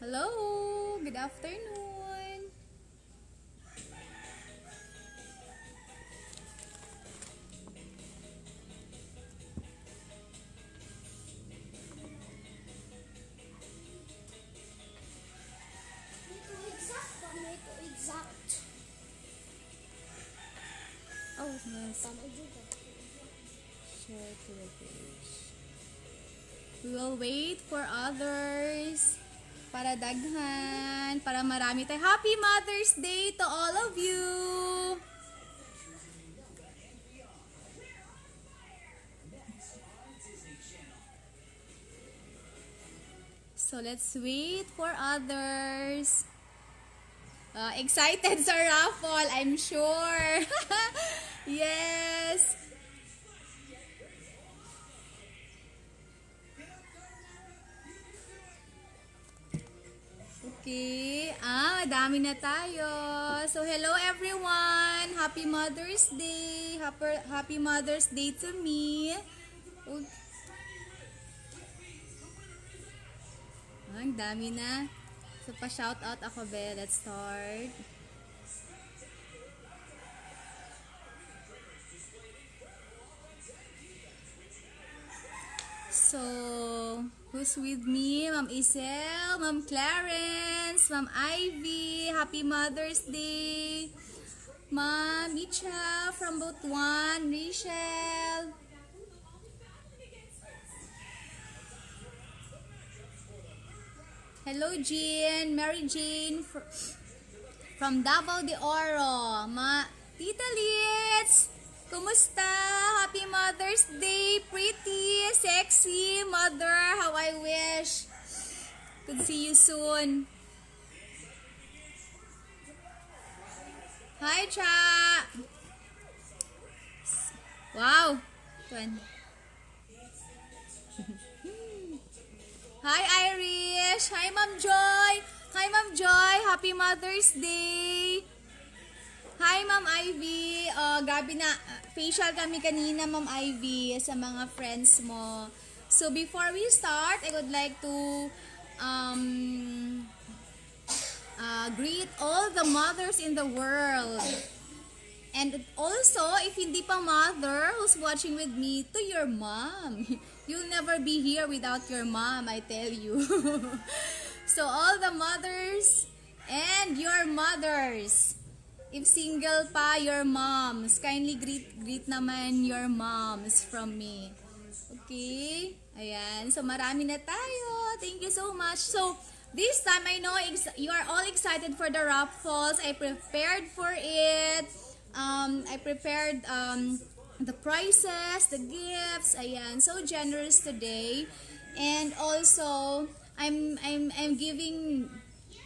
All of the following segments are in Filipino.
Hello, good afternoon. Exact. Oh, yes. Tama juga. Share to the page. We will wait for others para daghan, para marami tayo. Happy Mother's Day to all of you! So let's wait for others. Excited sa raffle, I'm sure. Yes. Okay. Madami na tayo. So hello everyone. Happy Mother's Day. Happy Mother's Day to me. Okay. Ang dami na. So pa-shout out ako, be. Let's start. So, who's with me? Ma'am Isel, Ma'am Clarence, Ma'am Ivy, Happy Mother's Day. Ma'am Icha from Butuan, Rachel. Hello, Jean, Mary Jane from Davao de Oro. Tita Litz, kumusta? Happy Mother's Day, pretty, sexy mother. How I wish could see you soon. Hi, Cha. Wow. Hi, Irish. Hi, Ma'am Joy. Hi, Ma'am Joy. Happy Mother's Day. Hi, Ma'am Ivy. Gabi na, facial kami kanina, Ma'am Ivy, sa mga friends mo. So, before we start, I would like to greet all the mothers in the world. And also, if hindi pa mother who's watching with me, to your mom. You'll never be here without your mom, I tell you. So, all the mothers and your mothers. If single pa, your moms. Kindly greet naman your moms from me. Okay? Ayan. So, marami na tayo. Thank you so much. So, this time, I know you are all excited for the raffles. I prepared for it. I prepared the prizes, the gifts. Ayan. So generous today. And also, I'm giving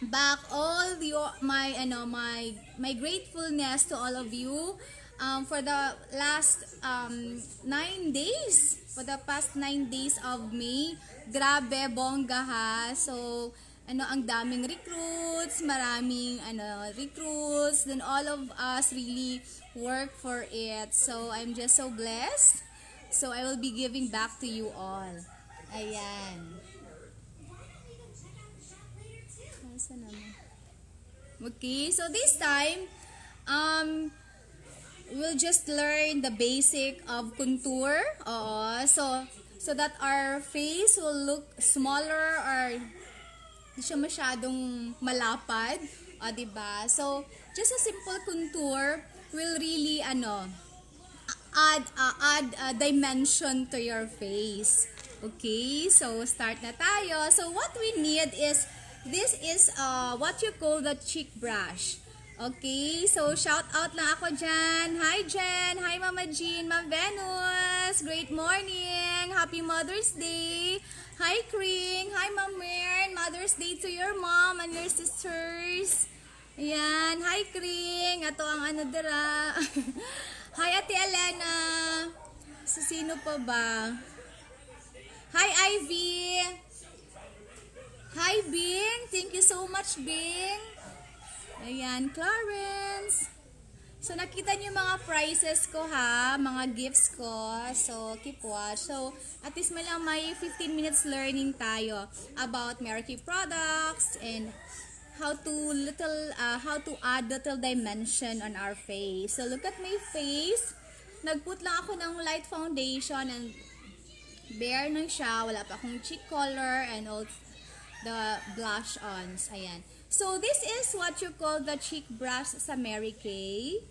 back all my gratefulness to all of you for the last 9 days. For the past 9 days of May. Grabe, bongga ha. So, ang daming recruits, maraming recruits, then all of us really work for it. So, I'm just so blessed. So, I will be giving back to you all. Ayan. Okay, so this time, we'll just learn the basic of contour. So that our face will look smaller or hindi siya masyadong malapad, diba? So, just a simple contour will really, add a dimension to your face. Okay, so start na tayo. So, what we need is, this is what you call the cheek brush. Okay, so shout out lang ako dyan. Hi Jen, hi Mama Jean, Ma'am Venus, great morning, happy Mother's Day. Hi Kring, hi Ma'am Mern, Mother's Day to your mom and your sisters. Ayan, hi Kring, ato ang dira. Hi Ate Elena, so sino pa ba? Hi Ivy. Hi Bing, thank you so much Bing. Ayan, Clarence. So, nakita niyo yung mga prizes ko ha, mga gifts ko. So, keep watch. So, at least may 15 minutes learning tayo about Meraki products and how to add little dimension on our face. So, look at my face. Nagput lang ako ng light foundation and bare na siya. Wala pa akong cheek color and all the blush-ons. Ayan. So, this is what you call the cheek brush sa Mary Kay.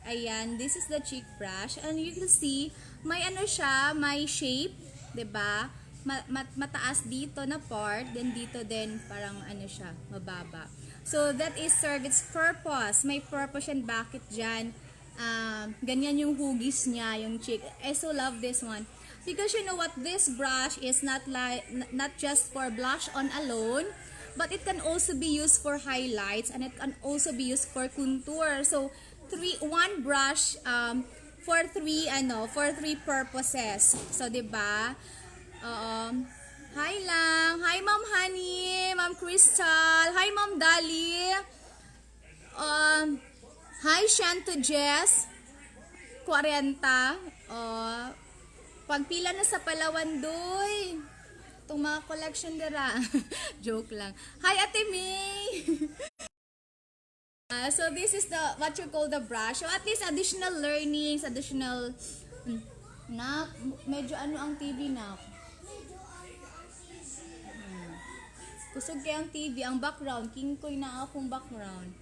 Ayan, this is the cheek brush. And you can see, may ano siya, may shape, 'di ba? Mataas dito na part, then dito din parang ano siya, mababa. So, that is serve its purpose. May purpose yan, bakit dyan? Ganyan yung hugis niya, yung cheek. I so love this one. Because you know what, this brush is not just for blush on alone, but it can also be used for highlights and it can also be used for contour. So, one brush for three purposes. So, 'di ba? Hi lang. Hi Ma'am Honey, Ma'am Crystal, hi Ma'am Dali. Hi Shanto Jess. 40. Pagpila na sa Palawan doy. Itong mga collection dira. Joke lang. Hi Ate May. So this is what you call the brush. So at least additional learnings, additional medyo ano ang TV na. Kusog kaya ang TV, ang background, kingkoy na akong background.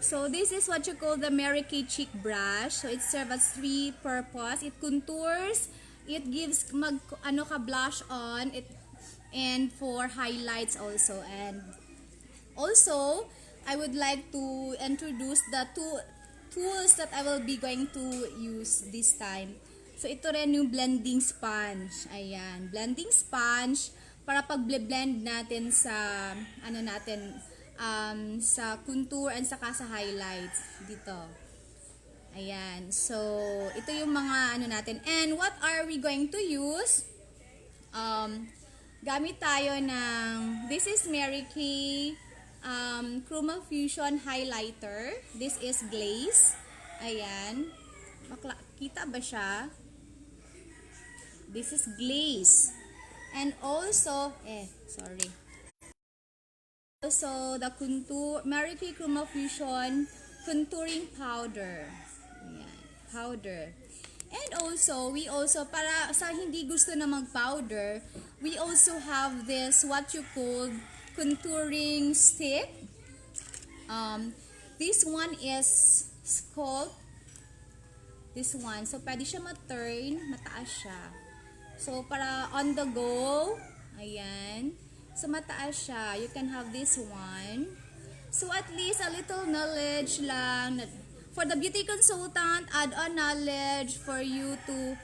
So this is what you call the Mary Kay cheek brush. So it serves as three purpose. It contours, it gives blush on it, and for highlights also. And also, I would like to introduce the two tools that I will be going to use this time. So ito rin yung blending sponge. Ayan, blending sponge para pag-blend natin sa sa contour and saka sa highlights dito. Ayan. So, ito yung mga natin. And what are we going to use? Gamit tayo ng, this is Mary Kay Chroma Fusion Highlighter. This is glaze. Ayan. Kita ba siya? This is glaze. And also, also, the Mary Kay Chroma Fusion Contouring Powder. Ayan, powder. And also, we also, para sa hindi gusto na mag-powder, we also have this, what you call, contouring stick. This one is called, this one. So, pwede siya ma-turn, mataas siya. So, para on the go, ayan. So, mataas siya. You can have this one. So, at least a little knowledge lang. For the beauty consultant, add on knowledge for you to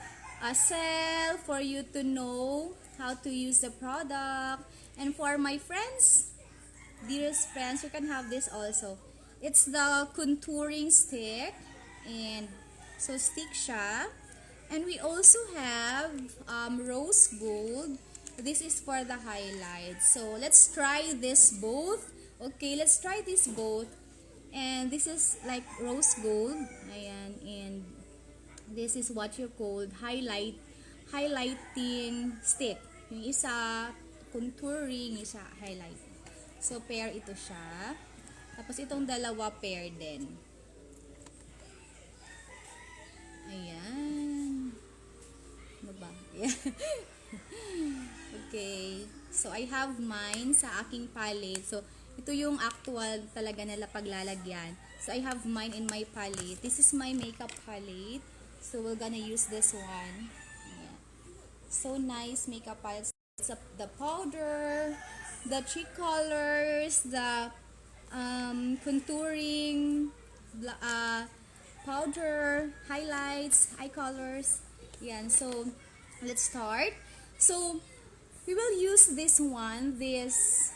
sell, for you to know how to use the product. And for my friends, dearest friends, you can have this also. It's the contouring stick. And, so, stick siya. And we also have rose gold. This is for the highlights. So, let's try this both. Okay, let's try this both. And this is like rose gold. Ayan. And this is what you call highlighting stick. Yung isa, contouring, yung isa, highlight. So, pair ito siya. Tapos, itong dalawa, pair din. Ayan. Ano ba? Yeah. Okay. So, I have mine sa aking palette. So, ito yung actual talaga nila paglalagyan. So, I have mine in my palette. This is my makeup palette. So, we're gonna use this one. Yeah. So, nice makeup palette. So, the powder, the cheek colors, the contouring, powder, highlights, eye colors. Yan. So, let's start. So, we will use this one, this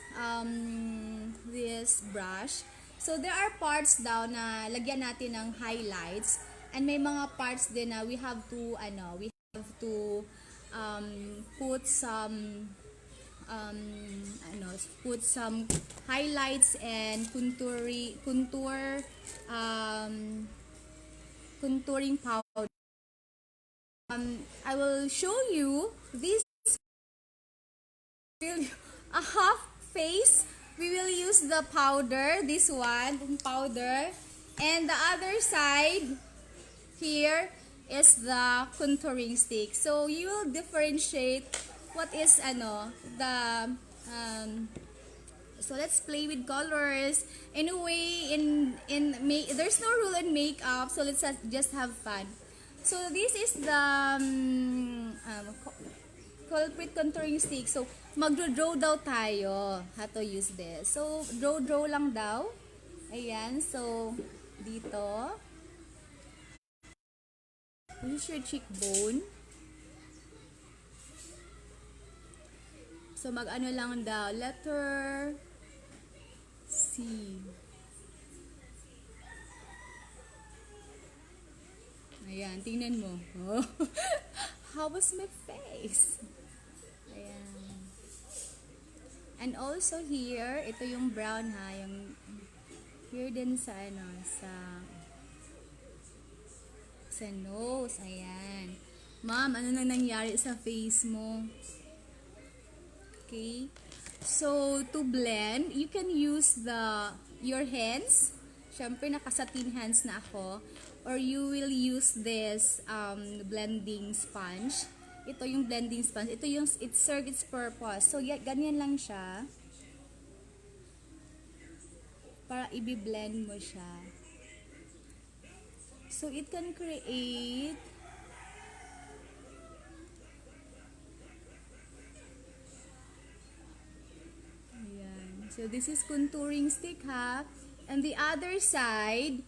brush. So, there are parts daw na lagyan natin ng highlights. And may mga parts din na we have to put some highlights and contour contouring powder. I will show you this a half face. We will use the powder, this one, powder. And the other side here is the contouring stick. So you will differentiate what is the so let's play with colors. Anyway, there's no rule in makeup, so let's just have fun. So this is the culprit contouring stick. So magdo-draw daw tayo how to use this. So draw lang daw. Ayan, so dito. This is your cheekbone. So mag-ano lang daw, letter C. Ayan, tingnan mo. Oh. How was my face? Ayan. And also here, ito yung brown ha, yung here din sa sa nose. Ayan. Ma'am, ano nang nangyari sa face mo? Okay. So, to blend, you can use your hands. Siyempre, naka-satin hands na ako. Or you will use this blending sponge. Ito yung blending sponge. It serves its purpose. So, ganyan lang siya. Para i-blend mo siya. So, it can create so, this is contouring stick ha. And the other side,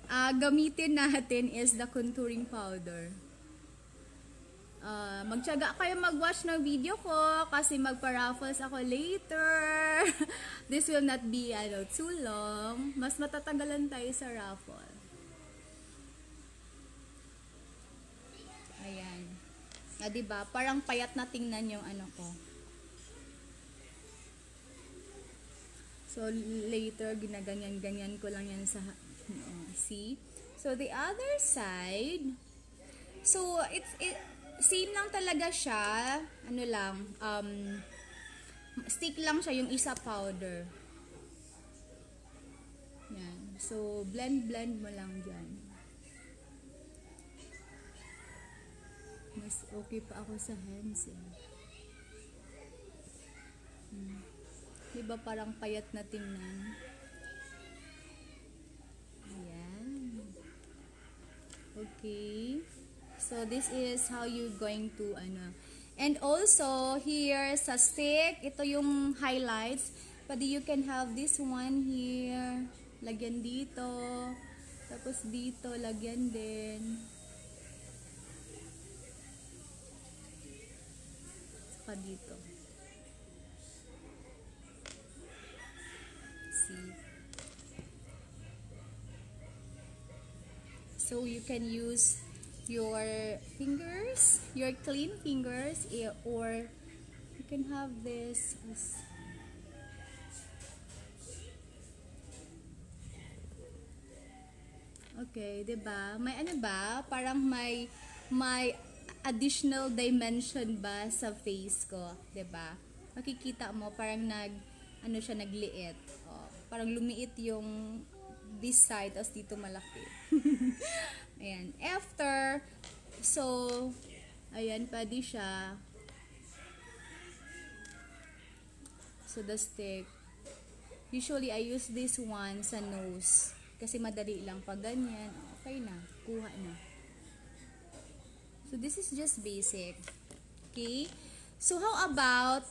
gamitin natin is the contouring powder. Magtiyaga kayo mag-watch ng video ko kasi magpa-raffles ako later. This will not be too long. Mas matatagalan tayo sa raffle. Ayan. Diba? Parang payat na tingnan yung ko. So, later, ginaganyan-ganyan ko lang yan sa, see? So, the other side, so, same lang talaga siya, stick lang siya, yung isa powder. Yan. So, blend mo lang dyan. Mas okay pa ako sa hands, eh. Diba parang payat na tingnan? Ayan. Okay. So, this is how you going to, And also, here sa stick, ito yung highlights. Pwede you can have this one here. Lagyan dito. Tapos dito, lagyan din. Saka dito. So you can use your fingers, your clean fingers, or you can have this as okay, 'di ba? May ba? Parang may additional dimension ba sa face ko, 'di ba? Makikita mo parang siya nagliit. Oh, parang lumiit yung this side as dito malaki. Ayan. After, so, ayan, pwede siya. So, the stick. Usually, I use this one sa nose. Kasi madali lang pag ganyan. Okay na. Kuha na. So, this is just basic. Okay? So, how about,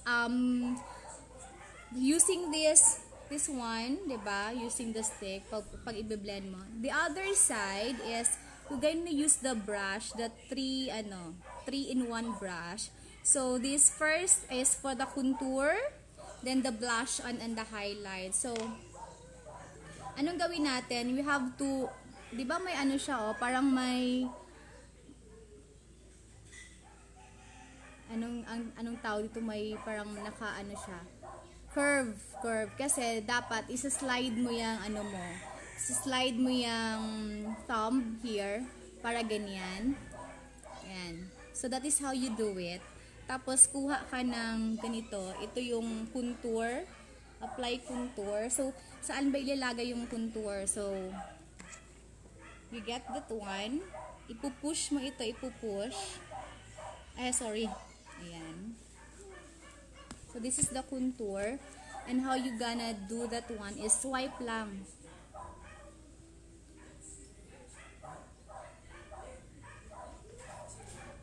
using this one, diba? Using the stick pag i-blend mo. The other side is we're going to use the brush, the 3-in-1 brush. So this first is for the contour, then the blush on and the highlight. So anong gawin natin? We have to, diba may siya parang may anong tawag dito, may parang siya. Curve. Kasi dapat isa-slide mo yung slide mo yung thumb here. Para ganyan. Yan. So, that is how you do it. Tapos, kuha ka ng ganito. Ito yung contour. Apply contour. So, saan ba ilalagay yung contour? So, you get that one. Ipupush mo ito. Ipupush. Sorry. Ayan. So, this is the contour. And how you gonna do that one is swipe lang.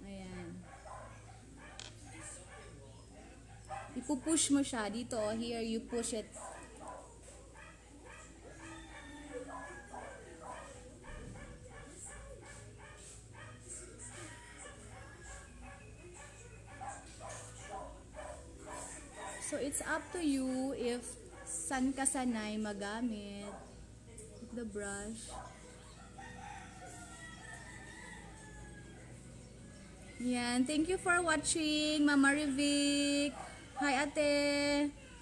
Ayan. Ipupush mo siya. Dito, here, you push it. So, it's up to you if saan ka sanay magamit the brush. Yan. Thank you for watching, Mama Rivic. Hi, Ate.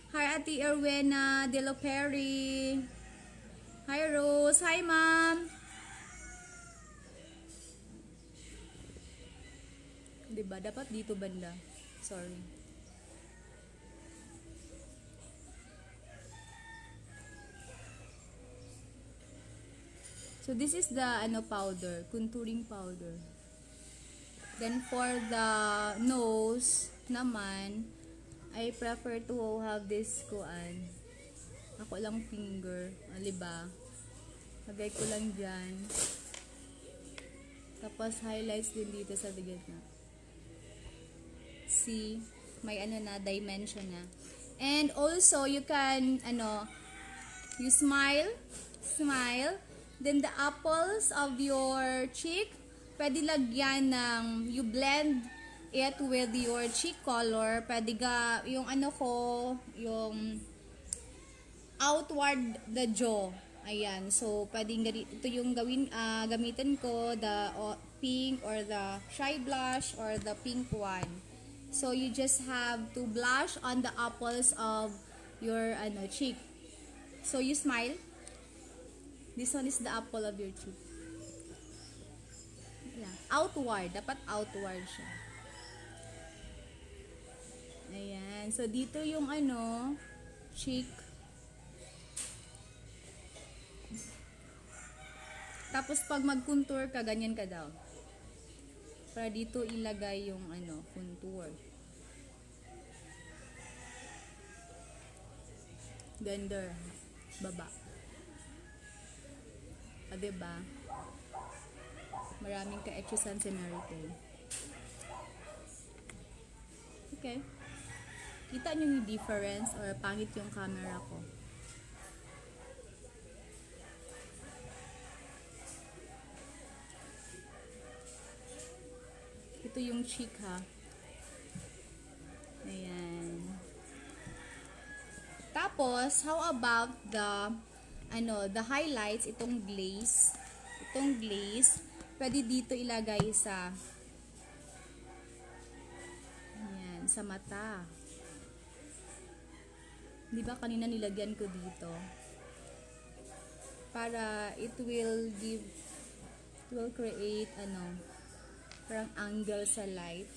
Hi, Ate Erwena De Lo Perry. Hi, Rose. Hi, Ma'am. Diba? Dapat dito banda. Sorry. So, this is the powder, contouring powder. Then, for the nose naman, I prefer to have this kuan. Ako lang finger, aliba. Lagay ko lang dyan. Tapos, highlights din dito sa gitna. See? May dimension na. And also, you can, you smile. Then the apples of your cheek, pwede lagyan ng, you blend it with your cheek color. Pwede yung yung outward the jaw. Ayan. So, pwedeng ito yung gamitin ko, the pink or the shy blush or the pink one. So, you just have to blush on the apples of your cheek. So, you smile. This one is the apple of your cheek. Yeah. Outward. Dapat outward siya. Ayan. So, dito yung cheek. Tapos, pag mag-contour ka, ganyan ka daw. Para dito ilagay yung contour. Ganda. Baba. Diba? Maraming ka-etchusan si Narite. Okay. Kita nyo yung difference or pangit yung camera ko. Ito yung cheek ha. Ayan. Tapos, how about the highlights, itong glaze, pwede dito ilagay sa mata. Di ba kanina nilagyan ko dito? Para it will create parang angle sa light.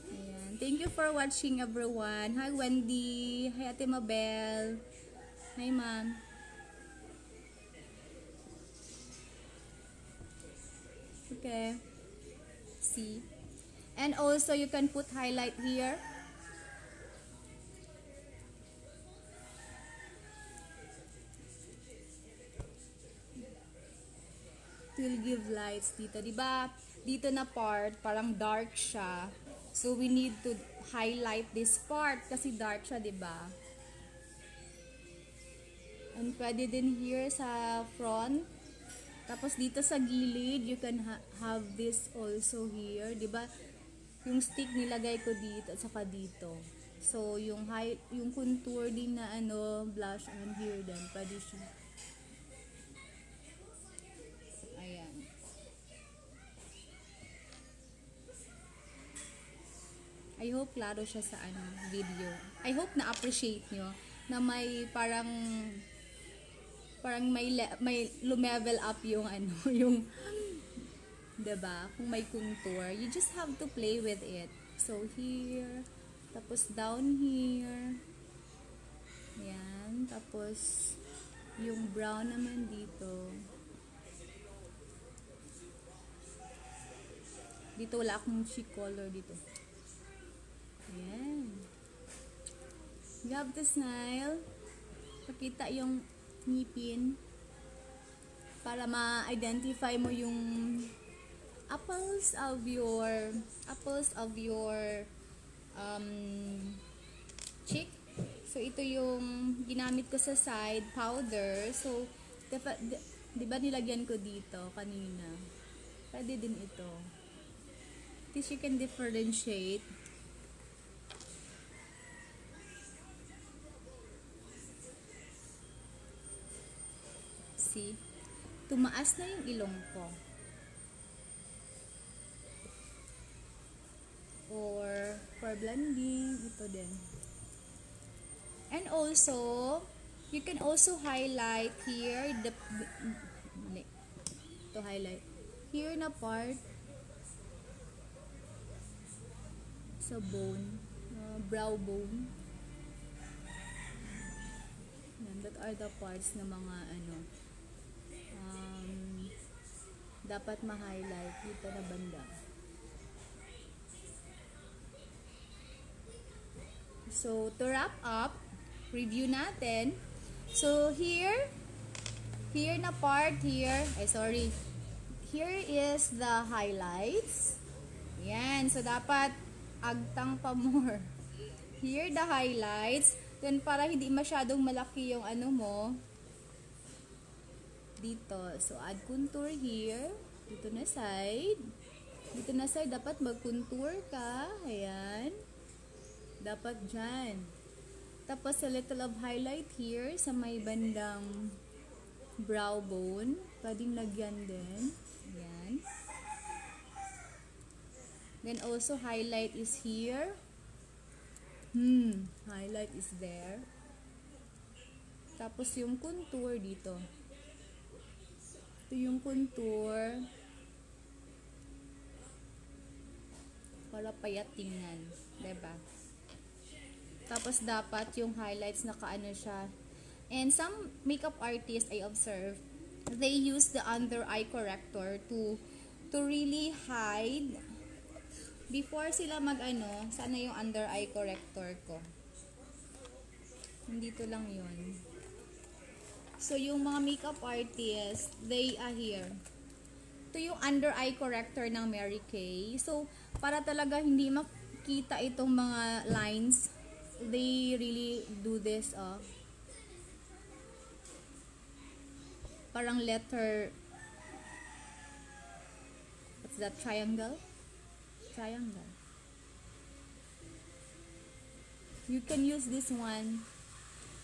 Ayan. Thank you for watching, everyone. Hi, Wendy. Hi, Ate Mabel. Hi, Ma'am. Okay. See? And also, you can put highlight here. It will give lights dito. Diba? Dito na part, parang dark siya. So, we need to highlight this part kasi dark siya, diba? And pwede din here sa front. Tapos dito sa gilid, you can have this also here. Diba? Yung stick nilagay ko dito at saka dito. So, yung contour din na blush on here din. Pwede siya. Ayan. I hope klaro siya sa video. I hope na-appreciate nyo na may parang may lumevel up yung 'Diba? Kung may contour, you just have to play with it. So, here, tapos down here. Yan. Tapos, yung brown naman dito. Dito wala akong cheek color dito. Ayan. You have to smile. Pakita yung ngipin. Para ma-identify mo yung apples of your cheek. So, ito yung ginamit ko sa side powder. So, di ba nilagyan ko dito kanina? Pwede din ito. At least you can differentiate. See? Tumaas na yung ilong ko. Or for blending, ito din. And also, you can also highlight here to highlight here na part sa bone, brow bone. Yan, that are the parts na mga dapat ma-highlight dito na banda. So, to wrap up, review natin. So, here na part, here is the highlights. Yan. So, dapat agtang pa more. Here, the highlights. Then, para hindi masyadong malaki yung mo, dito. So, add contour here. Dito na side. Dito na side, dapat mag-contour ka. Ayan. Dapat dyan. Tapos, a little of highlight here sa may bandang brow bone. Pwedeng lagyan din. Ayan. Then, also, highlight is here. Highlight is there. Tapos, yung contour dito. Ito yung contour. Para payat tingnan. Diba? Tapos, dapat yung highlights nakaano siya. And some makeup artists I observe, they use the under eye corrector to really hide before sila sana yung under eye corrector ko. Dito lang yun. So, yung mga makeup artists, they are here. Ito yung under eye corrector ng Mary Kay. So, para talaga hindi makita itong mga lines, they really do this, parang letter, what's that, triangle? Triangle. You can use this one.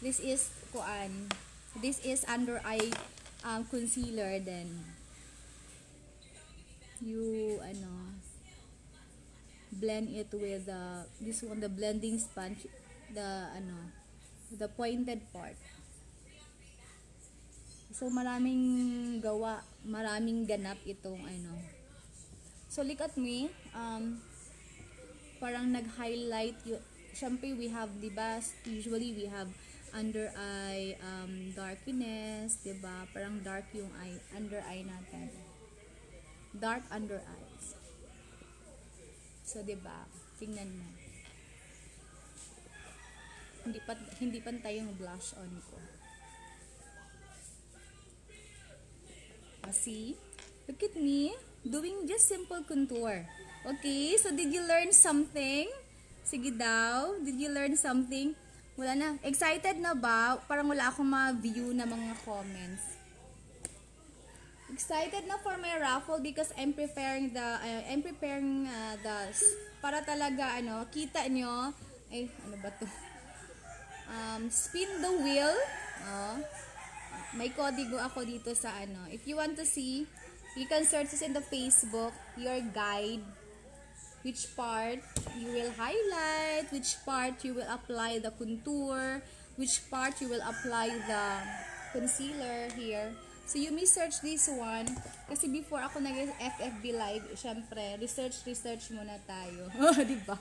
This is this is under eye concealer. Then you blend it with this one, the blending sponge, the pointed part. So maraming gawa, maraming ganap itong So look at me, parang nag-highlight syempre we have, diba, usually we have under eye darkness, diba, parang dark yung under eye natin, dark under eyes. So diba, tingnan mo, hindi pantay yung blush on ko. See, look at me doing just simple contour. Okay, so did you learn something? Sige daw, did you learn something? Wala na. Excited na ba? Parang wala akong ma-view na mga comments. Excited na for my raffle because I'm preparing the para talaga kita nyo. Ay, ano ba to? Spin the wheel. May kodigo ako dito sa If you want to see, you can search this in the Facebook, your guide. Which part you will highlight, which part you will apply the contour, which part you will apply the concealer here. So you may search this one. Kasi before ako nag-FFB live, syempre, research muna tayo. Diba?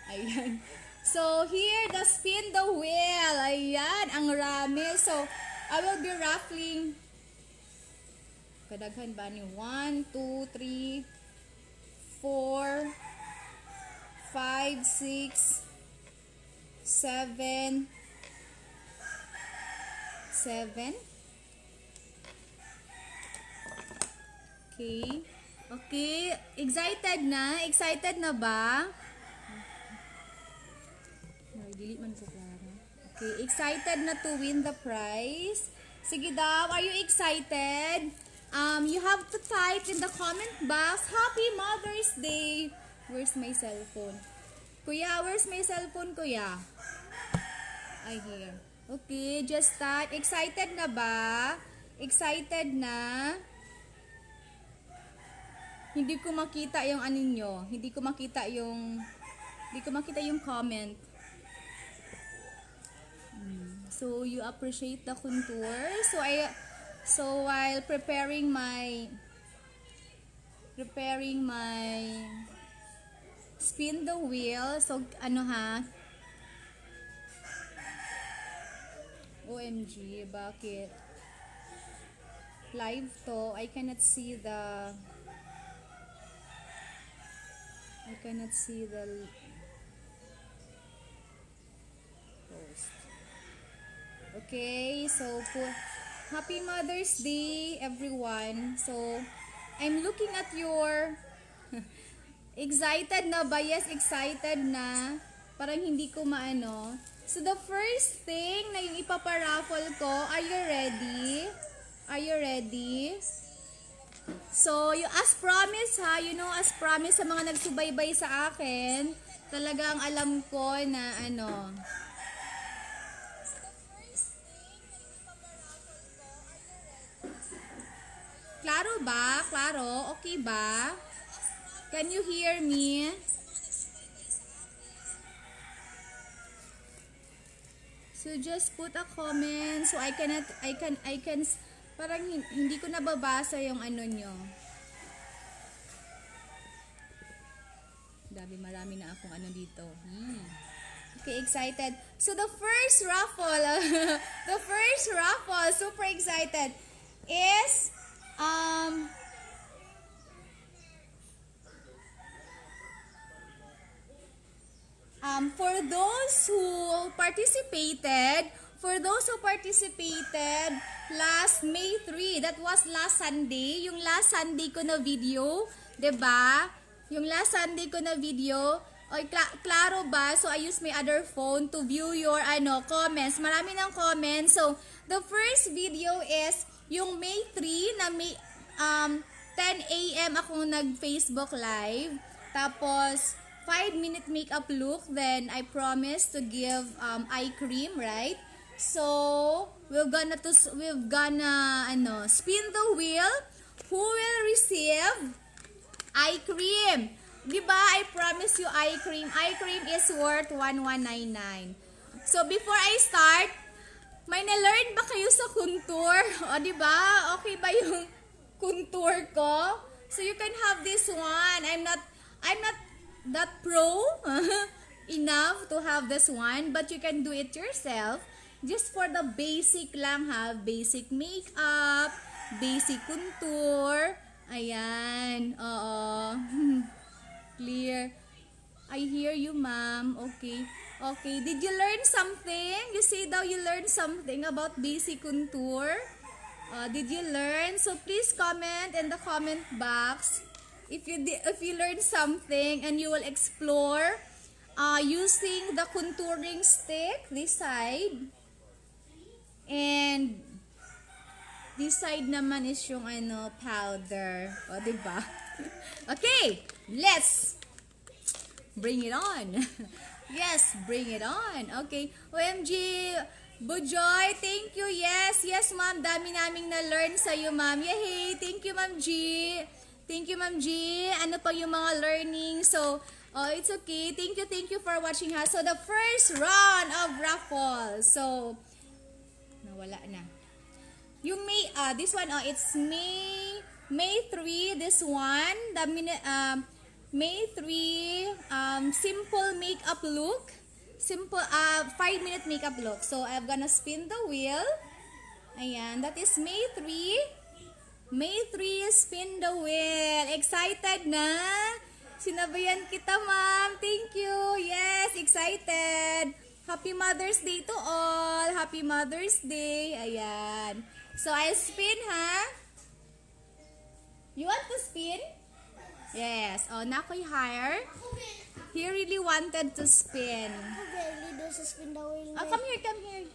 Ayan. So here, the spin the wheel. Ayan, ang rami. So, I will be raffling. Kadaghan ba ni? 1, 2, 3, 4, 5, 6, 7, 7. Okay. Okay. Excited na? Excited na ba? Delete man ko, Clara. Okay. Excited na to win the prize? Sige daw. Are you excited? You have to type in the comment box, Happy Mother's Day. Where's my cellphone? Kuya, where's my cellphone, kuya? I hear. Okay, just type. Excited na ba? Excited na? Hindi ko makita yung ano nyo. Hindi ko makita yung comment. So you appreciate the contour. So while preparing my spin the wheel. So ano ha? OMG, bakit? Live to. I cannot see the post. Okay, so Happy Mother's Day, everyone. So, I'm looking at your excited na ba? Yes, excited na. Parang hindi ko maano. So, the first thing na yung ipaparaffle ko, are you ready? Are you ready? So, you as promise ha, as promise sa mga nagsubaybay sa akin, talagang alam ko na ano. Klaro ba? Klaro? Okay ba? Can you hear me? So, just put a comment so I can parang hindi ko nababasa yung ano nyo. Marami na akong ano dito. Okay, excited. So the first raffle, super excited, is for those who participated last May 3, that was last Sunday, yung last Sunday ko na video, 'di ba? Yung last Sunday ko na video, klaro ba? So I use my other phone to view your comments. Marami ng comments. So the first video is yung May 3 na may 10 AM ako nag-Facebook live. Tapos 5-minute makeup look. Then I promised to give eye cream, right? So we're gonna spin the wheel. Who will receive eye cream? Diba? I promise you eye cream. Eye cream is worth 1199. So before I start, may na-learn ba kayo sa contour? O diba? Okay ba yung contour ko? So you can have this one. I'm not that pro enough to have this one, but you can do it yourself. Just for the basic lang ha. Basic makeup, basic contour. Ayan. Oo. Clear. I hear you, ma'am. Okay. Okay. Did you learn something? You say daw you learned something about basic contour. Did you learn? So please comment in the comment box if you learned something and you will explore using the contouring stick this side. And this side naman is yung powder. O, diba? Okay, let's bring it on. Yes, bring it on. Okay, OMG, Bujoy, thank you. Yes, ma'am, dami naming na-learn sa'yo, ma'am. Yay, thank you, ma'am G. Thank you, ma'am G. Ano pa yung mga learning? So, it's okay. Thank you for watching ha. So, the first round of raffle. So, nawala na. Yung May, this one, it's May 3, this one, May 3, simple makeup look, simple, 5-minute makeup look. So, I'm gonna spin the wheel. Ayan, that is May 3. May 3, spin the wheel. Excited na? Sinabayan kita, ma'am. Thank you. Yes, excited. Happy Mother's Day to all. Happy Mother's Day. Ayan. So, I spin, ha? You want to spin? Yes. Oh, nakoy hire. He really wanted to spin. Ako barely doon sa spin the wheel. Oh, come here, come here.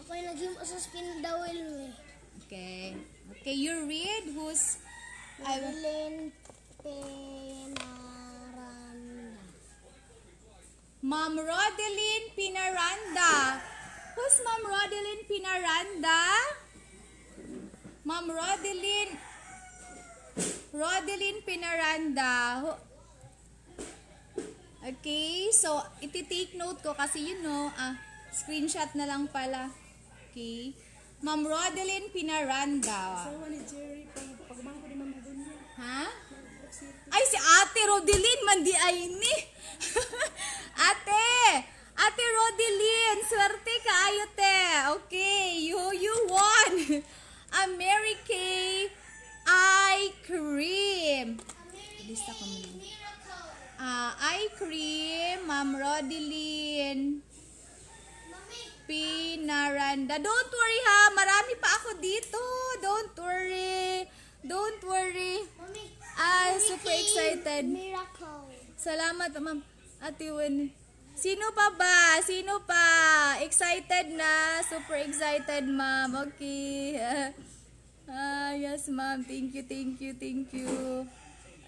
Ako yung naging sa spin the wheel. Okay. Okay, you read who's... I will... Madeline Penaranda. Ma'am Rodeline Pinaranda. Who's Ma'am Rodeline Pinaranda? Ma'am Rodeline Pinaranda. Okay, so iti-take note ko kasi screenshot na lang pala. Okay. Ma'am Rodeline Pinaranda. Ni Jerry, pagmangko ni Mama Dunya. Ha? Ay, si Ate Rodeline, mandi ay ni. Ate Rodeline, swerte ka ayo te. Okay, you won. A Mary Kay eye cream. Lista ko muna. Eye cream, Ma'am Rodeline Pinaranda. Don't worry ha, marami pa ako dito. Don't worry. Don't worry. Mami, Super excited. Miracle. Salamat, Ma'am Ate Wen. Sino pa ba? Sino pa? Excited na. Super excited, Ma'am. Okay. Yes, Ma'am. Thank you, thank you, thank you.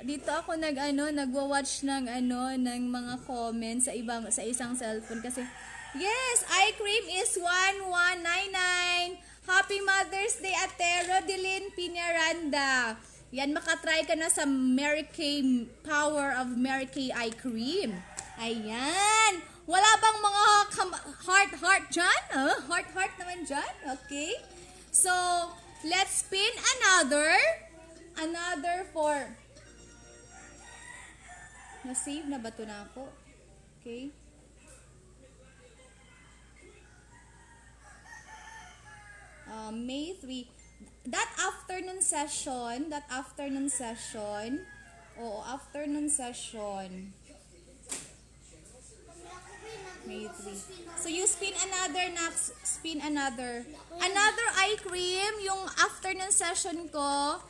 Dito ako nagwa-watch ng mga comments sa isang cellphone kasi yes, eye cream is 1199. Happy Mother's Day, Ate Rodeline Pinaranda. Yan, makatry ka na sa Mary Kay, Power of Mary Kay Eye Cream. Ayan. Wala bang mga heart dyan? Heart naman dyan? Okay. So, let's spin another for... Na-save na ba ito na ako? Okay. May 3. That afternoon session, May 3. So you spin another. Another eye cream, yung afternoon session ko.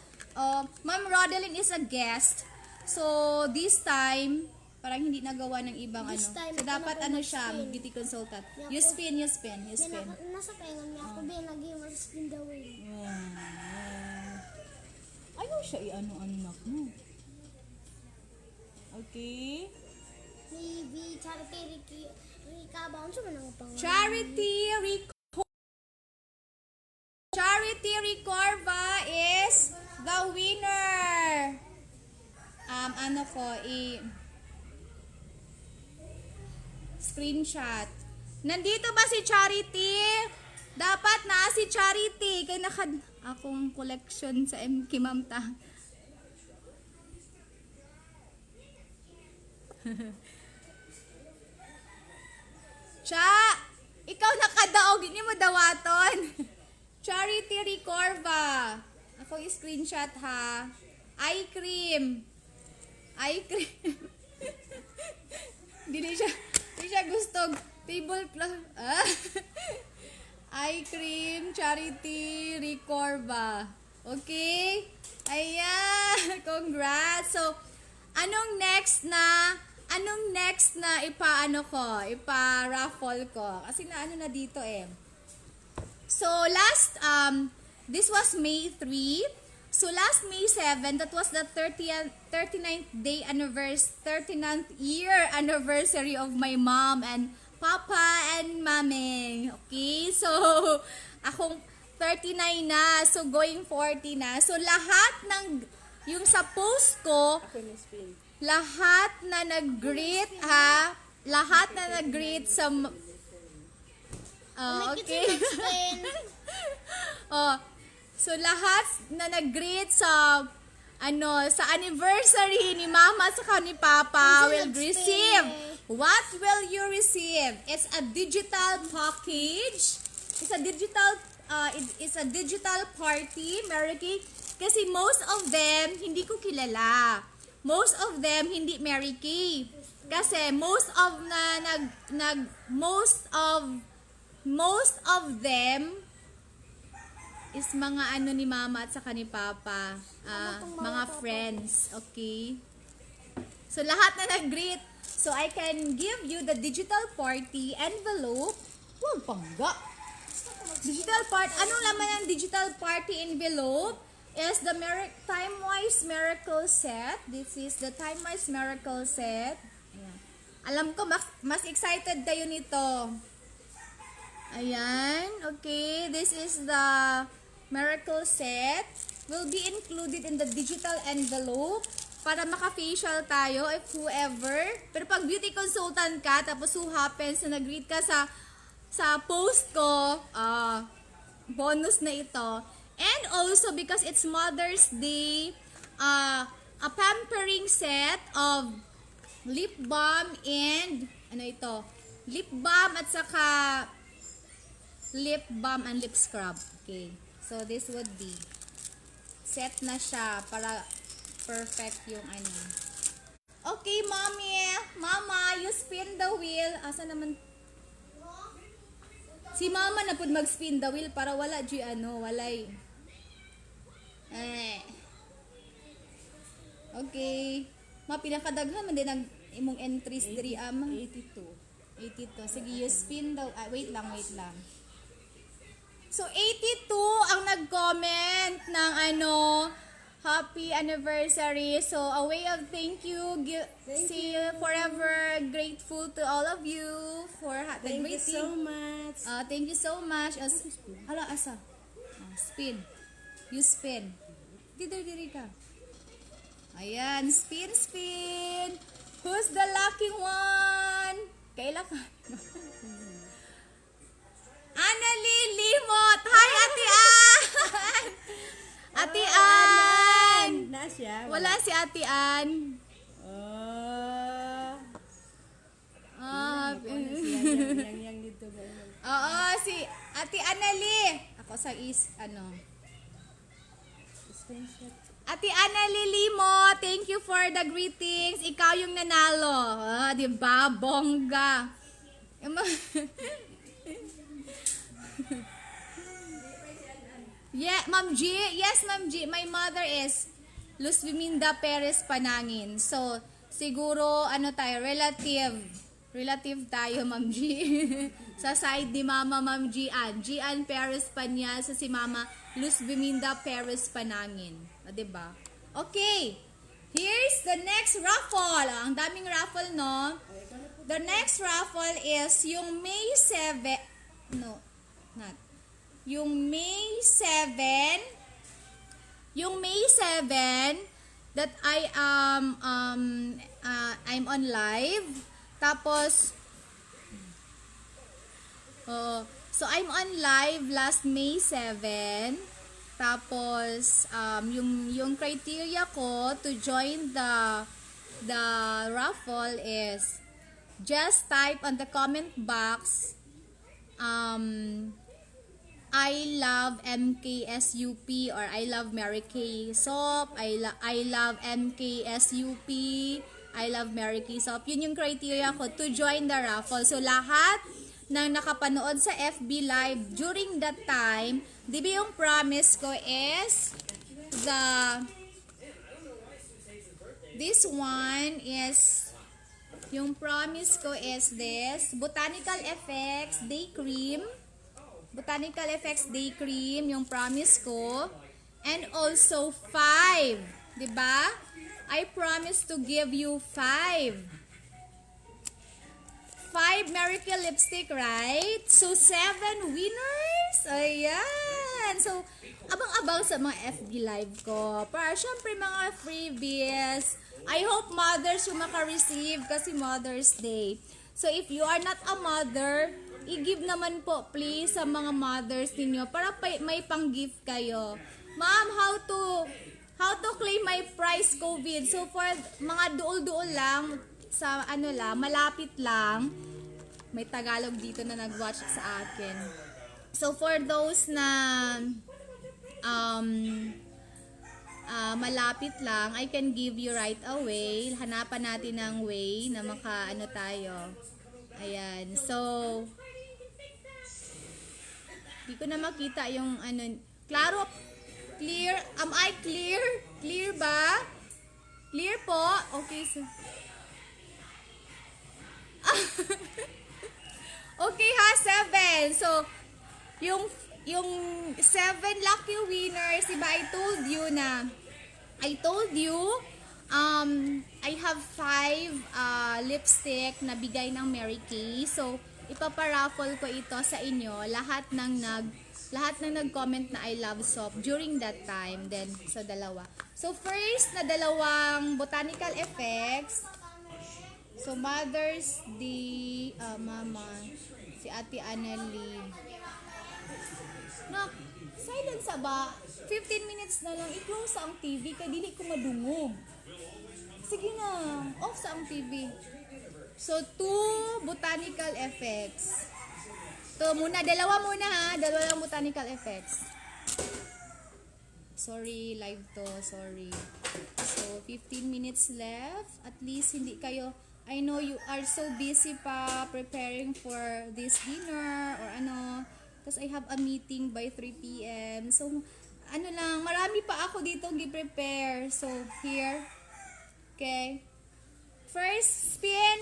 Ma'am Rodeline is a guest. So this time, parang hindi nagawa ng ibang This time, So dapat ako na siya, mag-spin. beauty consultant. Yeah, You ako- spin. Nasa pengan niya ako ba naging spin the wheel. Ayaw siya anak mo. Okay. Maybe Charity Rika ba? Ano man ang pangalan? Charity Recorva is the winner. Screenshot. Nandito ba si Charity? Dapat na si Charity. Kaya akong collection sa MK Mamta. Cha! Ikaw nakadaog. Hindi mo dawaton. Charity Recorva. Ako i-screenshot ha. Eye cream. Hindi siya gustong tablecloth. Eye cream, Charity Recorva. Okay? Ayan. Congrats. So, anong next na ipa-raffle ko? Kasi na dito eh. So, this was May 3. So, last May 7, that was the 39th year anniversary of my mom and papa and maming. Okay? So, akong 39 na. So, going 40 na. So, lahat ng, yung sa post ko, Ako yung spin. lahat na nag-greet, ha? Lahat na nag-greet sa... okay. Spin. Oh, So lahat na nag-greet sa sa anniversary ni Mama at saka ni Papa will receive. What will you receive? It's a digital package. It's a digital party, Mary Kay. Kasi most of them hindi ko kilala. Most of them hindi Mary Kay. Kasi most of them is mga ni Mama at saka ni Papa, mga friends, okay? So lahat na nag-greet. So I can give you the digital party envelope. Wow, pangga. Digital part, anong laman ng digital party envelope? Is the Time-Wise Miracle Set. This is the Time-Wise Miracle Set. Ayan. Alam ko, mas excited kayo nito. Ayan, okay. This is the Miracle Set. Will be included in the digital envelope para maka-facial tayo if whoever. Pero pag beauty consultant ka, tapos who happens na nag-read ka sa post ko, bonus na ito. And also because it's Mother's Day, a pampering set of lip balm and lip balm at saka lip balm and lip scrub. Okay. So this would be set na siya para perfect yung Okay, Mama, you spin the wheel. Asa naman? Si Mama na pud mag-spin the wheel para wala walay. Okay. Pinakadaghan man din ang imong entries diri 82. 82. Sige, you spin the wait lang. So 82 ang nag-comment ng happy anniversary. So a way of thank you. Forever grateful to all of you for the Thank you greeting. so much. Thank you so much. Asa? Spin. You spin. Diri ka. Ayan, spin. Who's the lucky one? Kaila ka. Annalie Limot. Hi, Ate Ann. Ate Ann. Na siya. Wala si Ate Ann. Yang dito ba? Oo, si Ate Annalie. Ako sa Ate Annalie Limo, thank you for the greetings. Ikaw yung nanalo. Di ba? Bongga. Yeah, Ma'am G. Yes, Ma'am G. My mother is Luz Biminda Perez Panangin. So, siguro, tayo, relative tayo, Ma'am G. Sa side ni Mama, Ma'am Gian. Gian Perez Panyal. Sa si Mama, Luz Biminda Perez Panangin. Diba? Okay. Here's the next raffle. Ang daming raffle, no? The next raffle is yung May 7. No, not. Yung May 7. Yung May 7 that I'm on live. Tapos so I'm on live last May 7. Tapos yung criteria ko to join the raffle is just type on the comment box I love MKSUP or I love Mary Kay Soap, I love MKSUP, I love Mary Kay Soap. Yun yung criteria ko to join the raffle. So lahat ng nakapanood sa FB Live during that time, di ba yung promise ko is this one is yung promise ko is this Botanical Effects Day Cream. Botanical Effects Day Cream, yung promise ko. And also 5. Diba? I promise to give you 5 Miracle Lipstick, right? So, 7 winners. Ayan. So, abang-abang sa mga FB Live ko. Para syempre mga freebies. I hope mothers yung maka-receive kasi Mother's Day. So, if you are not a mother, i-give naman po please sa mga mothers ninyo para may pang-gift kayo. Ma'am, how to claim my prize COVID? So for mga duol-duol lang, sa ano lang, malapit lang, may Tagalog dito na nag-watch sa akin. So for those na malapit lang, I can give you right away. Hanapan natin ng way na maka-ano tayo. Ayan. So, di ko na makita yung ano. Klaro, clear. Am I clear? Clear ba? Clear po? Okay. So, okay ha, 7. So, yung 7 lucky winners, diba I told you, I have 5 lipstick na bigay ng Mary Kay. So, ipaparaffle ko ito sa inyo. Lahat ng nag-comment na I love soap during that time. Then, so dalawa. So, first na dalawang Botanical Effects. So, Mother's Day, Mama, si Ate Annalie. Nak, silence ba? 15 minutes na lang, i-close sa ang TV, kaya dili ko madungog. Sige na, off sa ang TV. So, 2 Botanical Effects. Ito muna, dalawa muna ha, dalawa lang Botanical Effects. Sorry, live to, sorry. So, 15 minutes left. At least hindi kayo, I know you are so busy pa preparing for this dinner or ano. Because I have a meeting by 3 p.m. So, ano lang, marami pa ako dito gi-prepare. So, here. Okay. First spin.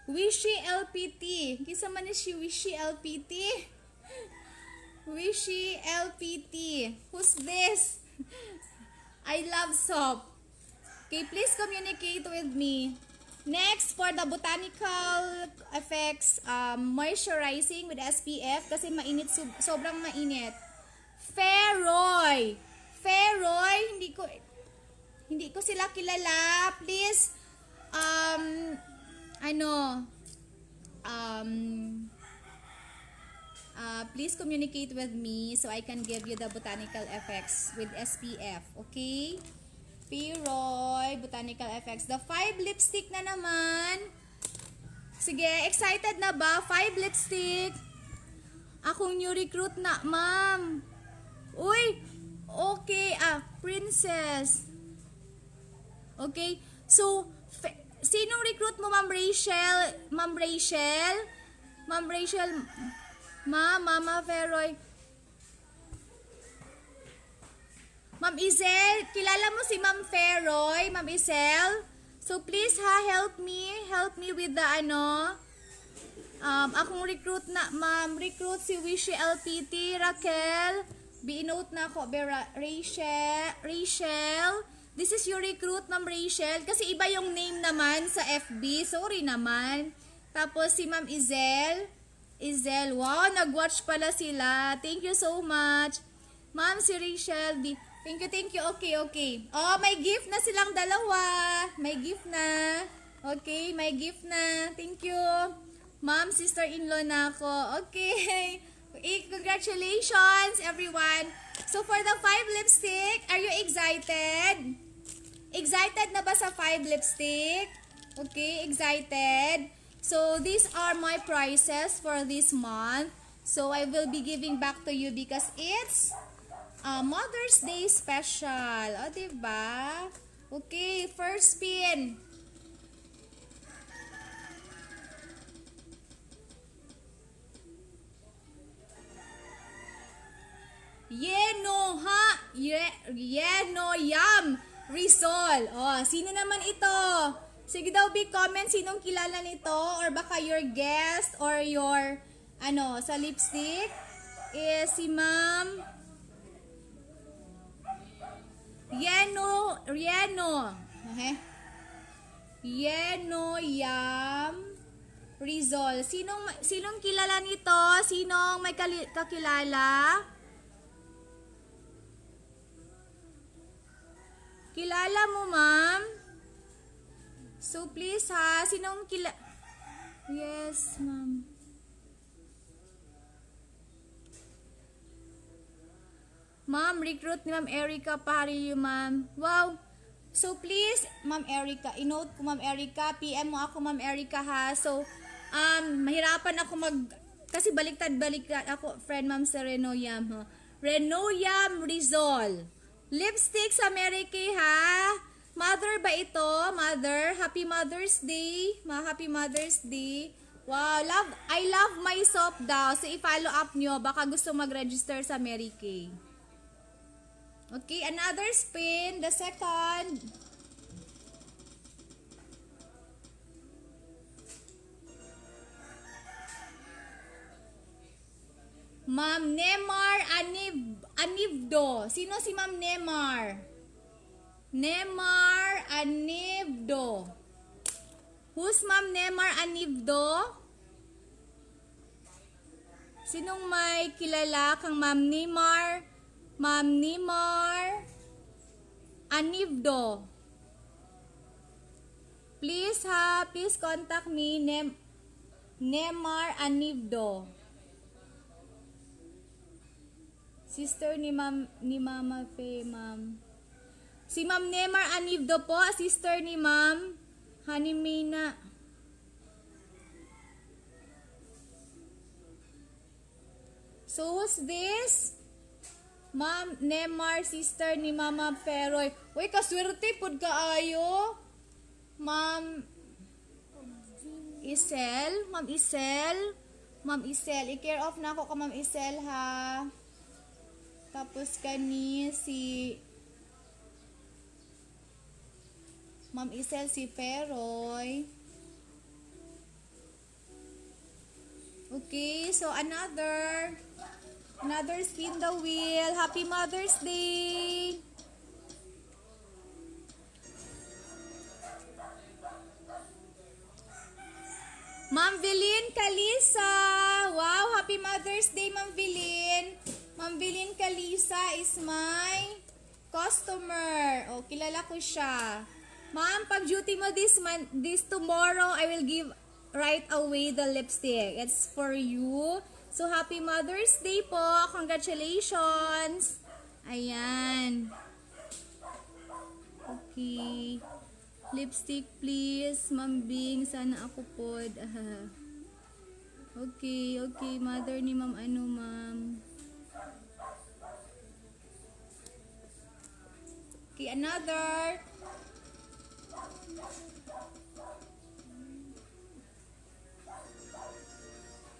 Wishy LPT. Kisa man si Wishy LPT? Wishy LPT. Who's this? I love soap. Okay, please communicate with me. Next, for the Botanical Effects moisturizing with SPF kasi mainit, sobrang mainit. Feroy, hindi ko sila kilala. Please, please communicate with me so I can give you the Botanical Effects with SPF, okay? Feroy, Botanical Effects. The 5 lipstick na naman. Sige, excited na ba? 5 lipstick. Akong new recruit na, ma'am. Uy, okay. Princess. Okay, so, sinong recruit mo, Ma'am Rachel? Ma'am Rachel, Mama Feroy. Ma'am Izel, kilala mo si Ma'am Feroy, Ma'am Izel? So please help me with the akong recruit na, ma'am, recruit si Wishy LPT, Raquel, B-note na ako, Rachel, this is your recruit, Ma'am Rachel, kasi iba yung name naman sa FB, sorry naman. Tapos si Ma'am Izel, wow, nag-watch pala sila, thank you so much. Ma'am, si Rachel, thank you. Okay. Oh, may gift na silang dalawa. May gift na. Okay, may gift na. Thank you. Ma'am, sister-in-law na ako. Okay. Congratulations, everyone. So, for the 5 lipstick, are you excited? Excited na ba sa 5 lipstick? Okay, excited. So, these are my prizes for this month. So, I will be giving back to you because it's Mother's Day special. O, diba? Okay, first spin. Yeno Yam Rizal. Oh, sino naman ito? Sige daw, big comment sinong kilala nito or baka your guest or your sa lipstick is si Ma'am Yeno Yam Rizal. Sinong kilala nito? Sinong may kakilala? Kilala mo, ma'am? So, please ha, sinong Yes, ma'am. Ma'am, recruit ni Ma'am Erica Parillo, ma'am. Wow! So, please, Ma'am Erica, inote ko, Ma'am Erica, PM mo ako, Ma'am Erica, ha? So, mahirapan ako kasi baliktad ako, friend Ma'am sa Renoyam, ha? Renoyam Rizal. Lipstick sa Mary Kay, ha? Mother ba ito? Mother? Happy Mother's Day. Happy Mother's Day. Wow, I love myself daw. So, i-follow up nyo. Baka gusto mag-register sa Mary Kay. Okay, another spin. The second. Ma'am Nemar Anivdo. Sino si Ma'am Nemar? Nemar Anivdo. Who's Ma'am Nemar Anivdo? Sinong may kilala kang Ma'am Nemar? Ma'am Nemar Anivdo. Please please contact me, Nemar Anivdo. Sister ni Mama Faye, ma'am. Si Ma'am Nemar Anivdo po, sister ni Ma'am Hanimina. So, who's this? Ma'am Nemar, sister ni Mama Feroy. Uy, kaswerte pod kaayo. Ma'am Isel, Ma'am Isel. Ma'am Isel, i-care off na ako ka Ma'am Isel, ha. Tapos kani si Ma'am Isel, si Feroy. Okay, so another spin the wheel. Happy Mother's Day. Ma'am Vilin Kalisa. Wow, Happy Mother's Day, Ma'am Vilin. Ma'am Vilin Kalisa is my customer. Oh, kilala ko siya. Ma'am, pag duty mo this tomorrow, I will give right away the lipstick. It's for you. So, Happy Mother's Day po. Congratulations. Ayan. Okay. Lipstick, please. Ma'am Bing, sana ako po. Okay. Mother ni Ma'am ma'am. Okay, another.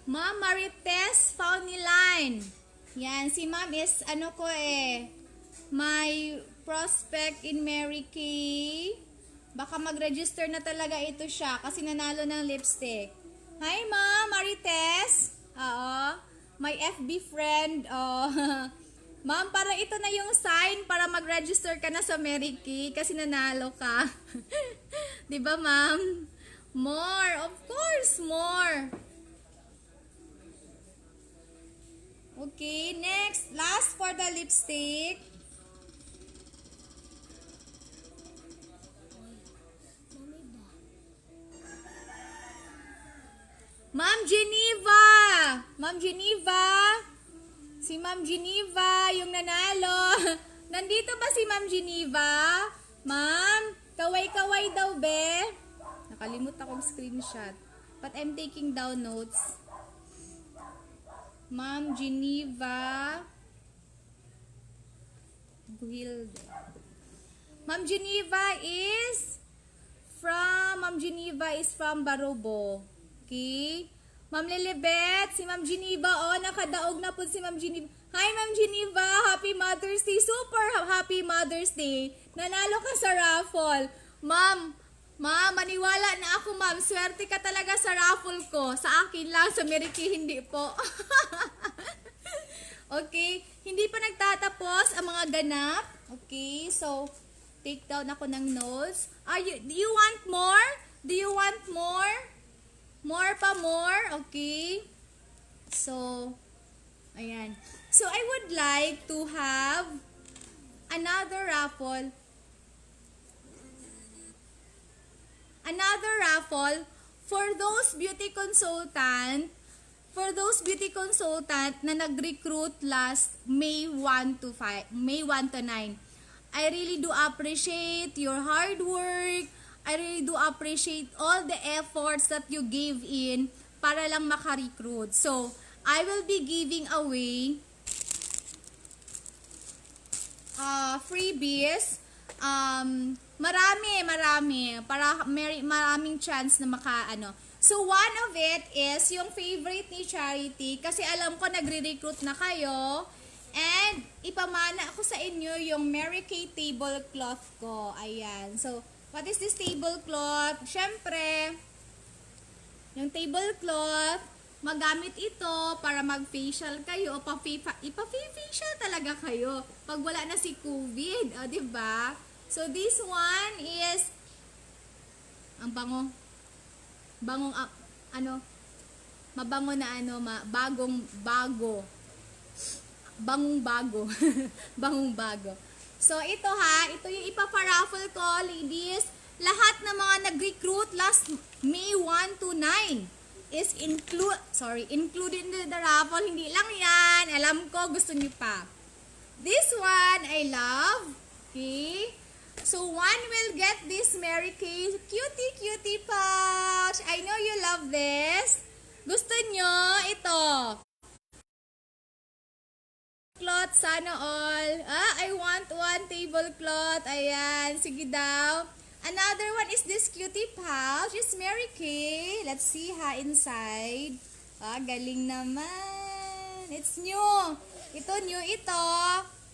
Ma'am Marites Fauniline. Yan, si Ma'am is my prospect in Mary Kay. Baka mag-register na talaga ito siya kasi nanalo ng lipstick. Hi Ma'am Marites. Oo. My FB friend. Oh. Ma'am, para ito na yung sign para mag-register ka na sa Mary Kay kasi nanalo ka. 'Di ba, Ma'am? More, of course, more. Okay, next, last for the lipstick. Ma'am Geneva. Ma'am Geneva. Si Ma'am Geneva, yung nanalo. Nandito ba si Ma'am Geneva? Ma'am, kaway-kaway daw, be. Nakalimut akong screenshot. But I'm taking down notes. Ma'am Geneva. Buhilde. Ma'am Geneva is from Barobo. Okay? Ma'am Lilibet, si Ma'am Geneva, nakadaog na po si Ma'am Geneva. Hi, Ma'am Geneva, Happy Mother's Day. Super Happy Mother's Day. Nanalo ka sa raffle. Ma'am, maniwala na ako, ma'am. Swerte ka talaga sa raffle ko. Sa akin lang, sa Mary Kay, hindi po. Okay, hindi pa nagtatapos ang mga ganap. Okay, so, take down ako ng notes. Do you want more? Do you want more? More pa more? Okay. So, ayan. So, I would like to have another raffle another raffle for those beauty consultant na nag-recruit last May 1 to 5, May 1 to 9. I really do appreciate your hard work. I really do appreciate all the efforts that you gave in para lang maka-recruit. So, I will be giving away freebies. Marami para maraming chance na maka-ano. So, one of it is yung favorite ni Charity kasi alam ko nagre-recruit na kayo. And, ipamana ko sa inyo yung Mary Kay tablecloth ko. Ayan. So, what is this tablecloth? Siyempre, yung tablecloth, magamit ito para mag-facial kayo o ipa-facial talaga kayo pag wala na si COVID. O, diba? So, this one is, ang bango. Mabango na bagong-bago. So, ito ito yung ipapa-raffle ko, ladies. Lahat ng mga nag-recruit last May 1 to 9 is included in the raffle. Hindi lang yan. Alam ko, gusto niyo pa. This one, I love. Okay? So, one will get this Mary Kay cutie pouch. I know you love this. Gusto nyo? Ito. Cloth, sana all. I want one tablecloth. Ayan, sige daw. Another one is this cutie pouch. It's Mary Kay. Let's see inside. Galing naman. It's new. Ito, new ito.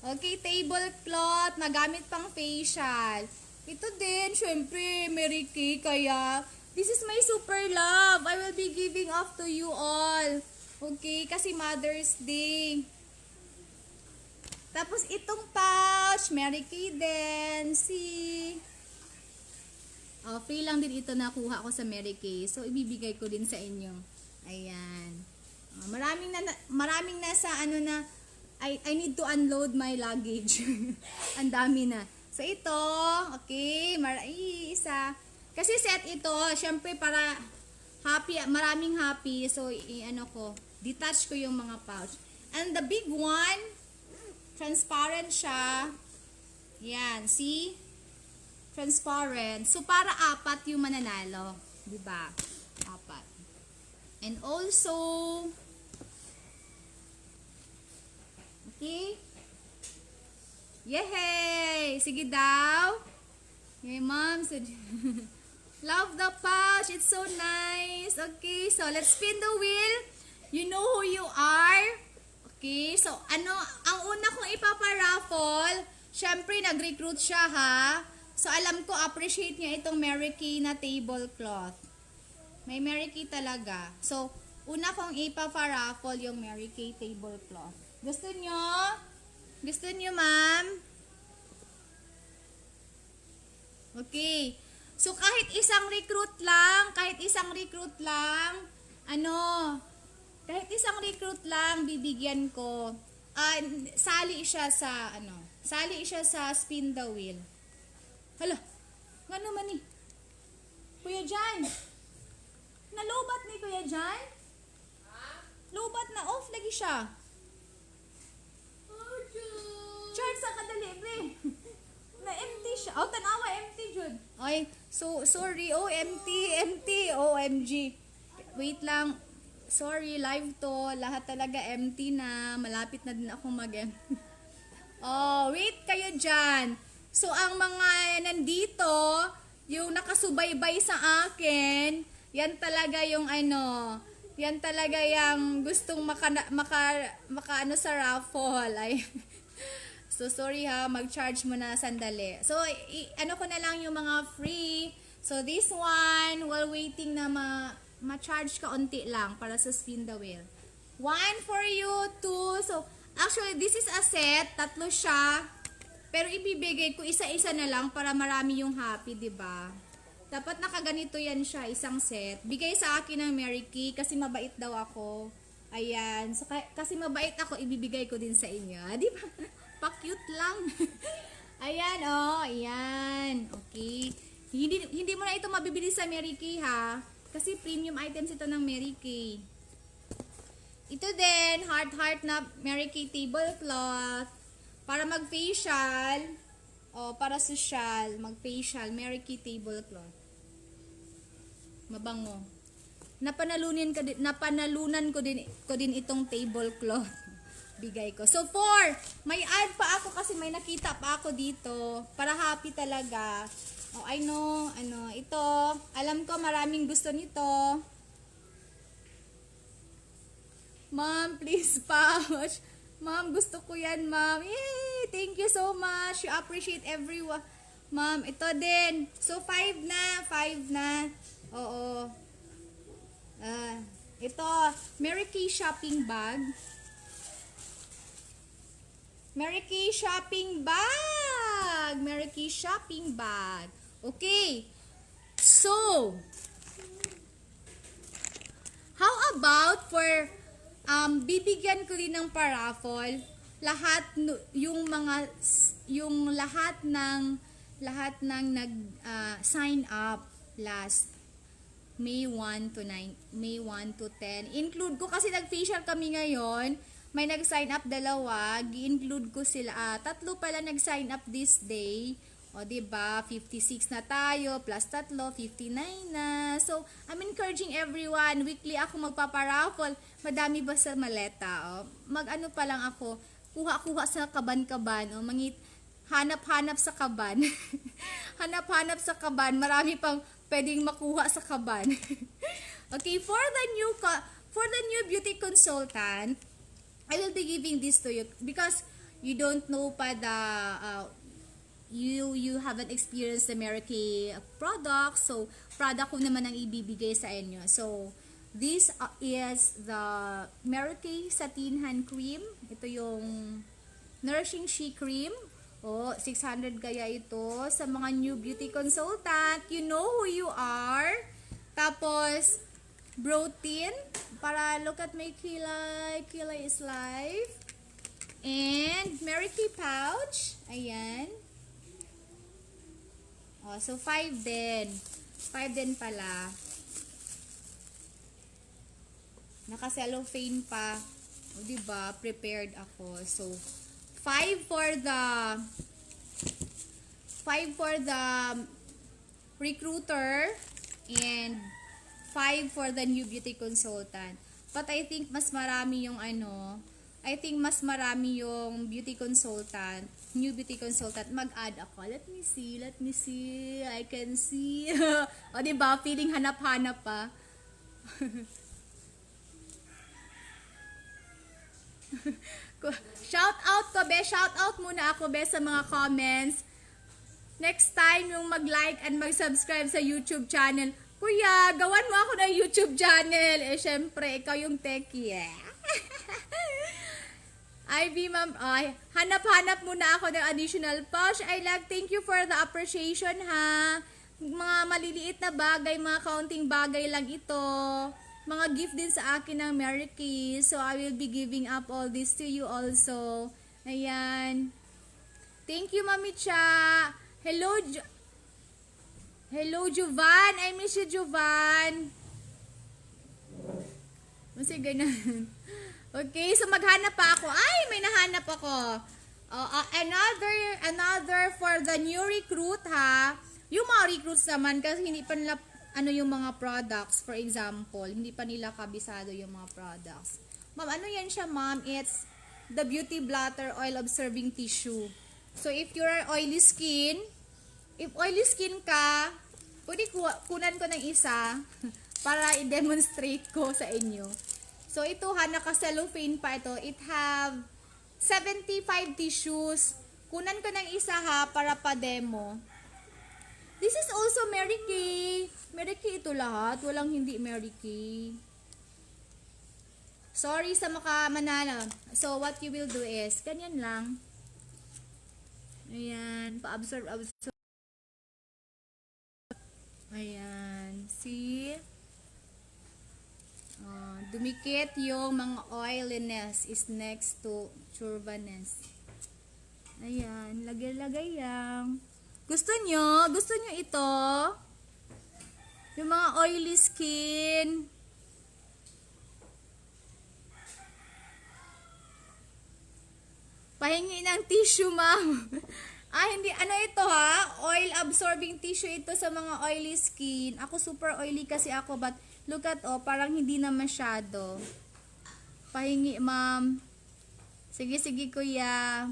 Okay, tablecloth. Magamit pang facial. Ito din, syempre, Mary Kay. Kaya, this is my super love. I will be giving off to you all. Okay, kasi Mother's Day. Tapos itong pouch, Mary Kay din. See? Free lang din ito nakuha ko sa Mary Kay. So, ibibigay ko din sa inyo. Ayan. Maraming nasa I need to unload my luggage. Ang dami na. So, ito, okay, isa. Kasi set ito, syempre para maraming happy. So, detach ko yung mga pouch. And the big one, transparent siya. Yan, see? Transparent. So, para 4 yung mananalo. Diba? 4. And also, okay? Yay! Sige daw. Yay, mom. Love the pouch. It's so nice. Okay, so let's spin the wheel. You know who you are. Okay, so ang una kong ipapa-raffle, syempre nag-recruit siya ha. So alam ko appreciate niya itong Mary Kay na tablecloth. May Mary Kay talaga. So una kong ipapa-raffle yung Mary Kay tablecloth. Gusto nyo? Gusto nyo, ma'am? Okay. So kahit isang recruit lang, kahit isang recruit lang bibigyan ko. Sali siya sa spin the wheel. Hala, nga naman ni Kuya Jan. Nalubat ni Kuya Jan? Lubat na off lagi siya. Charge sa kadali, pre. Na empty siya. Tanawa, empty jud. Ay, so sorry. empty. OMG. Wait lang. Sorry, live to. Lahat talaga empty na. Malapit na din ako mag-empty. Wait kayo dyan. So, ang mga nandito, yung nakasubaybay sa akin, yan talaga yung yan talaga yung gustong maka sa raffle. Ay. So, sorry ha, mag-charge mo na sandali. So, ko na lang yung mga free. So, this one, while waiting na ma-charge ka unti lang para sa spin the wheel. 1 for you, 2. So, actually, this is a set. 3 siya. Pero ibibigay ko isa-isa na lang para marami yung happy, diba? Dapat nakaganito yan siya, isang set. Bigay sa akin ng Mary Kay kasi mabait daw ako. Ayan. So, kasi mabait ako, ibibigay ko din sa inyo. Diba? Pa-cute lang. Ayan, ayan. Okay. Hindi mo na ito mabibili sa Mary Kay ha. Kasi premium items ito ng Mary Kay. Ito din, heart na Mary Kay tablecloth. Para mag-facial. O, para social. Mag-facial. Mary Kay tablecloth. Mabango. Napanalunan ko din itong tablecloth. Bigay ko. So, 4. May add pa ako kasi may nakita pa ako dito. Para happy talaga. Oh, I know. Ito. Alam ko maraming gusto nito. Ma'am, please pouch. Ma'am, gusto ko yan, ma'am. Yay! Thank you so much. You appreciate everyone. Ma'am, ito din. So, 5 na. 5 na. Oo. Ito. Mary Kay shopping bag. Mary Kay shopping bag. Mary Kay shopping bag. Okay. So, how about for bibigyan ko rin ng paraffol lahat yung lahat ng nag sign up last May 1 to 10. Include ko kasi nag-facial kami ngayon. May nag-sign up 2, gi-include ko sila. 3 pala nag-sign up this day. O, diba? 56 na tayo, plus 3, 59 na. So, I'm encouraging everyone. Weekly ako magpaparaffle. Madami ba sa maleta? O, mag-ano pa lang ako. Kuha-kuha sa kaban-kaban. O, hanap-hanap sa kaban. Hanap-hanap sa kaban. Marami pang pwedeng makuha sa kaban. Okay, for the new beauty consultant, I will be giving this to you because you don't know pa the you haven't experienced the Mary Kay product, so product ko naman ang ibibigay sa inyo. So this is the Mary Kay satin hand cream. Ito yung nourishing she cream. 600 kaya ito sa mga new beauty consultant. You know who you are. Tapos Brotin para look at my kilay. Kilay is life. And Mary Kay pouch. Ayan. So 5 din. 5 din pala. Naka-cellophane pa. O, diba? Prepared ako. So, 5 for the recruiter and 5 for the new beauty consultant. But I think mas marami yung beauty consultant, new beauty consultant. Mag-add ako. Let me see. I can see. O, diba? Feeling hanap-hanap pa. Shout out ko, be. Shout out muna ako, be, sa mga comments. Next time, yung mag-like and mag-subscribe sa YouTube channel. Kuya, gawan mo ako ng YouTube channel. Syempre, ikaw yung techie, Ivy, ma'am, hanap-hanap muna ako ng additional pouch. Thank you for the appreciation, ha. Mga maliliit na bagay, mga kaunting bagay lang ito. Mga gift din sa akin ng Mary Kay. So, I will be giving up all this to you also. Ayan. Thank you, Mami Cha. Hello, Jovan. I miss you, Jovan. Kasi ganun. Okay, so maghanap pa ako. Ay, may nahanap ako. Another for the new recruit, ha. Yung mga recruits naman, kasi hindi pa nila, yung mga products, for example, hindi pa nila kabisado yung mga products. Ma'am, ano yan siya, ma'am? It's the Beauty Blotter Oil Absorbing Tissue. So, if you're oily skin ka, pwede kunan ko ng isa para i-demonstrate ko sa inyo. So, ito ha, naka-cellophane pa ito. It have 75 tissues. Kunan ko ng isa ha, para pa-demo. This is also Mary Kay. Mary Kay ito lahat. Walang hindi Mary Kay. Sorry sa makamanala. So, what you will do is, ganyan lang. Ayan. Pa-absorb. Ayan. See? Dumikit yung mga oiliness is next to churbaness. Ayan. Lagay-lagay lang. Gusto nyo, Gusto nyo ito? Yung mga oily skin. Pahingi ng tissue, ma'am. Hindi. Ano ito, ha? Oil absorbing tissue ito sa mga oily skin. Ako super oily kasi ako, but look at, parang hindi na masyado. Pahingi, ma'am. Sige, sige, kuya.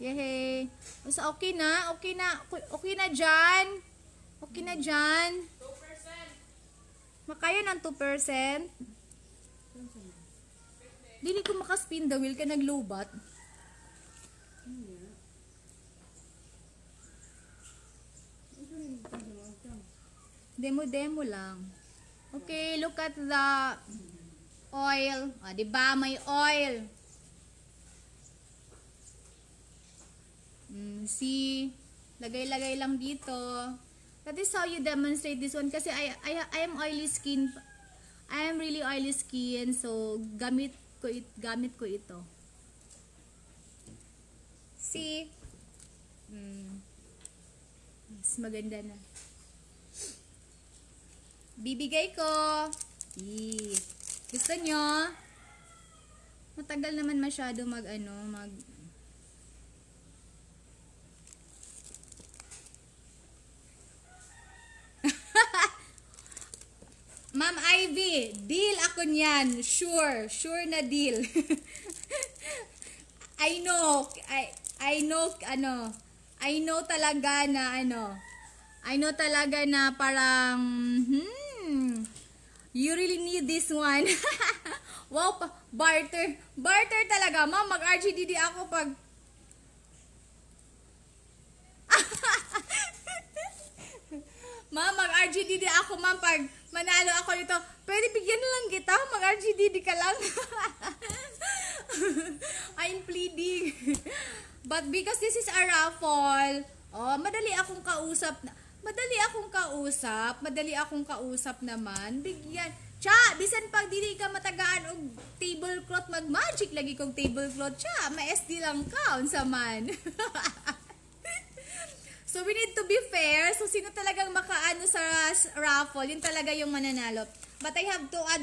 Yehey. Basta okay na. Okay na. Okay na dyan. Okay na dyan. 2%. Makaya ng 2%. Dili ko makaspin the wheel ka naglobat. Demo lang. Okay, look at the oil. Diba? May oil. See? Lagay-lagay lang dito. That is how you demonstrate this one. Kasi I am oily skin. I am really oily skin. So, gamit ko ito. See? Mas maganda na. Bibigay ko. Gusto nyo? Matagal naman masyado mag Ma'am Ivy, deal ako niyan. Sure na deal. I know talaga na parang, you really need this one. Wow, barter talaga. Ma'am, mag-RGDD ako pag, ma'am, mag-RGDD ako, ma'am, pag manalo ako nito. Pwede bigyan na lang kita, mag-RGDD ka lang. I'm pleading. But because this is a raffle, madali akong kausap naman. Bigyan. Bisan pag dili ka matagaan og tablecloth, mag-magic lagi kong tablecloth. May SD lang ka, unsa man. So, we need to be fair. So, sino talagang makaano sa raffle, yun talaga yung mananalo. But I have to add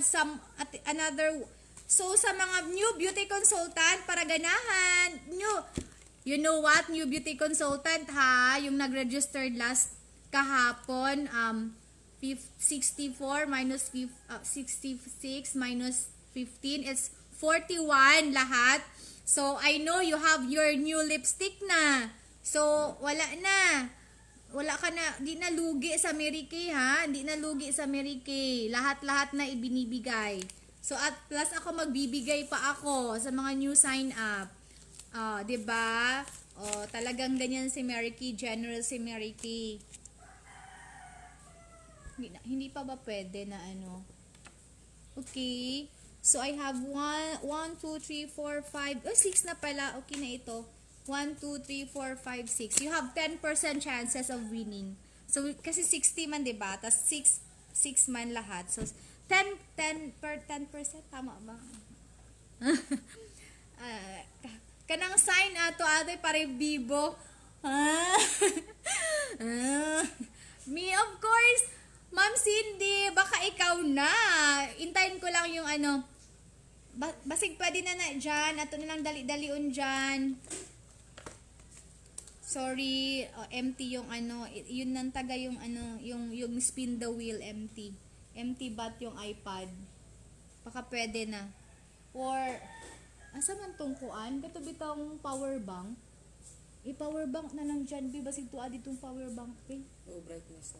another. So, sa mga new beauty consultant, para ganahan, you know what? New beauty consultant, ha? Yung nag-registered last kahapon, 64 minus 66 minus 15, it's 41 lahat. So, I know you have your new lipstick na. So, wala na. Wala ka na, di na lugi sa Mary Kay, ha? Di na lugi sa Mary Kay. Lahat-lahat na ibinibigay. So, at plus ako magbibigay pa ako sa mga new sign up. 'Di ba? Talagang ganyan si Mary Kay, general si Mary Kay. Hindi pa ba pwede na ano? Okay. So, I have 1, 2, 3, 4, 5. 6 na pala. Okay na ito. 1, 2, 3, 4, 5, 6. You have 10% chances of winning. So, kasi 60 man, diba? Tapos 6 man lahat. So, 10%. Tama ba? Kanang sign ato ate pare bibo. Me, of course. Ma'am Cindy, baka ikaw na. Intayin ko lang yung ano. Basig pwede na dyan. Ato na lang dali-dalion dyan. Sorry, empty yung ano, yun nang taga yung ano, yung spin the wheel empty. Empty bat yung iPad. Baka pwede na. Or, asa man tong kuan? Kato bitong power bank. I-power bank na lang dyan, basig tuwa ditong power bank, brightness.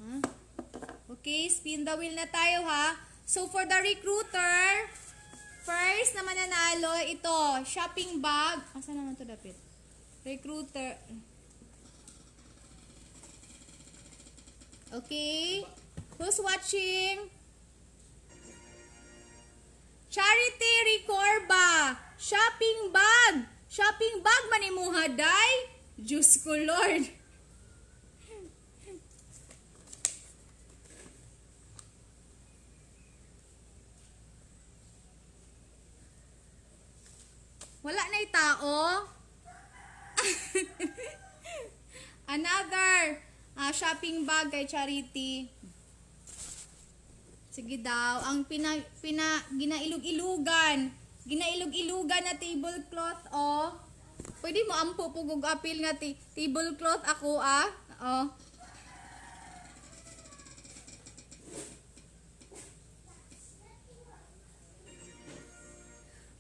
Ha? Okay, spin the wheel na tayo, ha? So, for the recruiter, first na mananalo, ito, shopping bag. Asa naman to dapit? Recruiter. Okay. Who's watching? Charity Recorba. Shopping bag. Shopping bag manimuha, day. Diyos ko, Lord. Wala na tao. Another shopping bag kay Charity. Sige daw, ang ginailug-ilugan na tablecloth, oh. Pwede mo ampo pugog apil nga tablecloth ako, oh.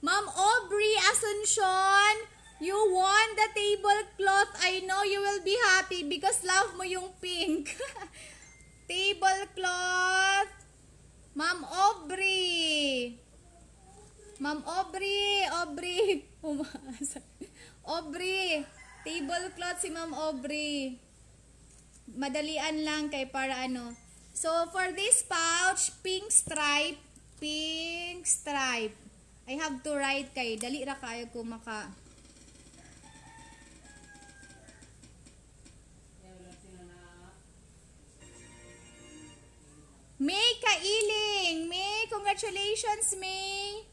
Ma'am Aubrey Asuncion, you won the tablecloth. I know you will be happy because love mo yung pink. Tablecloth. Ma'am Aubrey. Ma'am Aubrey. Aubrey. Tablecloth si Ma'am Aubrey. Madalian lang kay para ano. So, for this pouch, pink stripe. I have to write kay dali ra kayo ko maka May Kailing, May, congratulations May.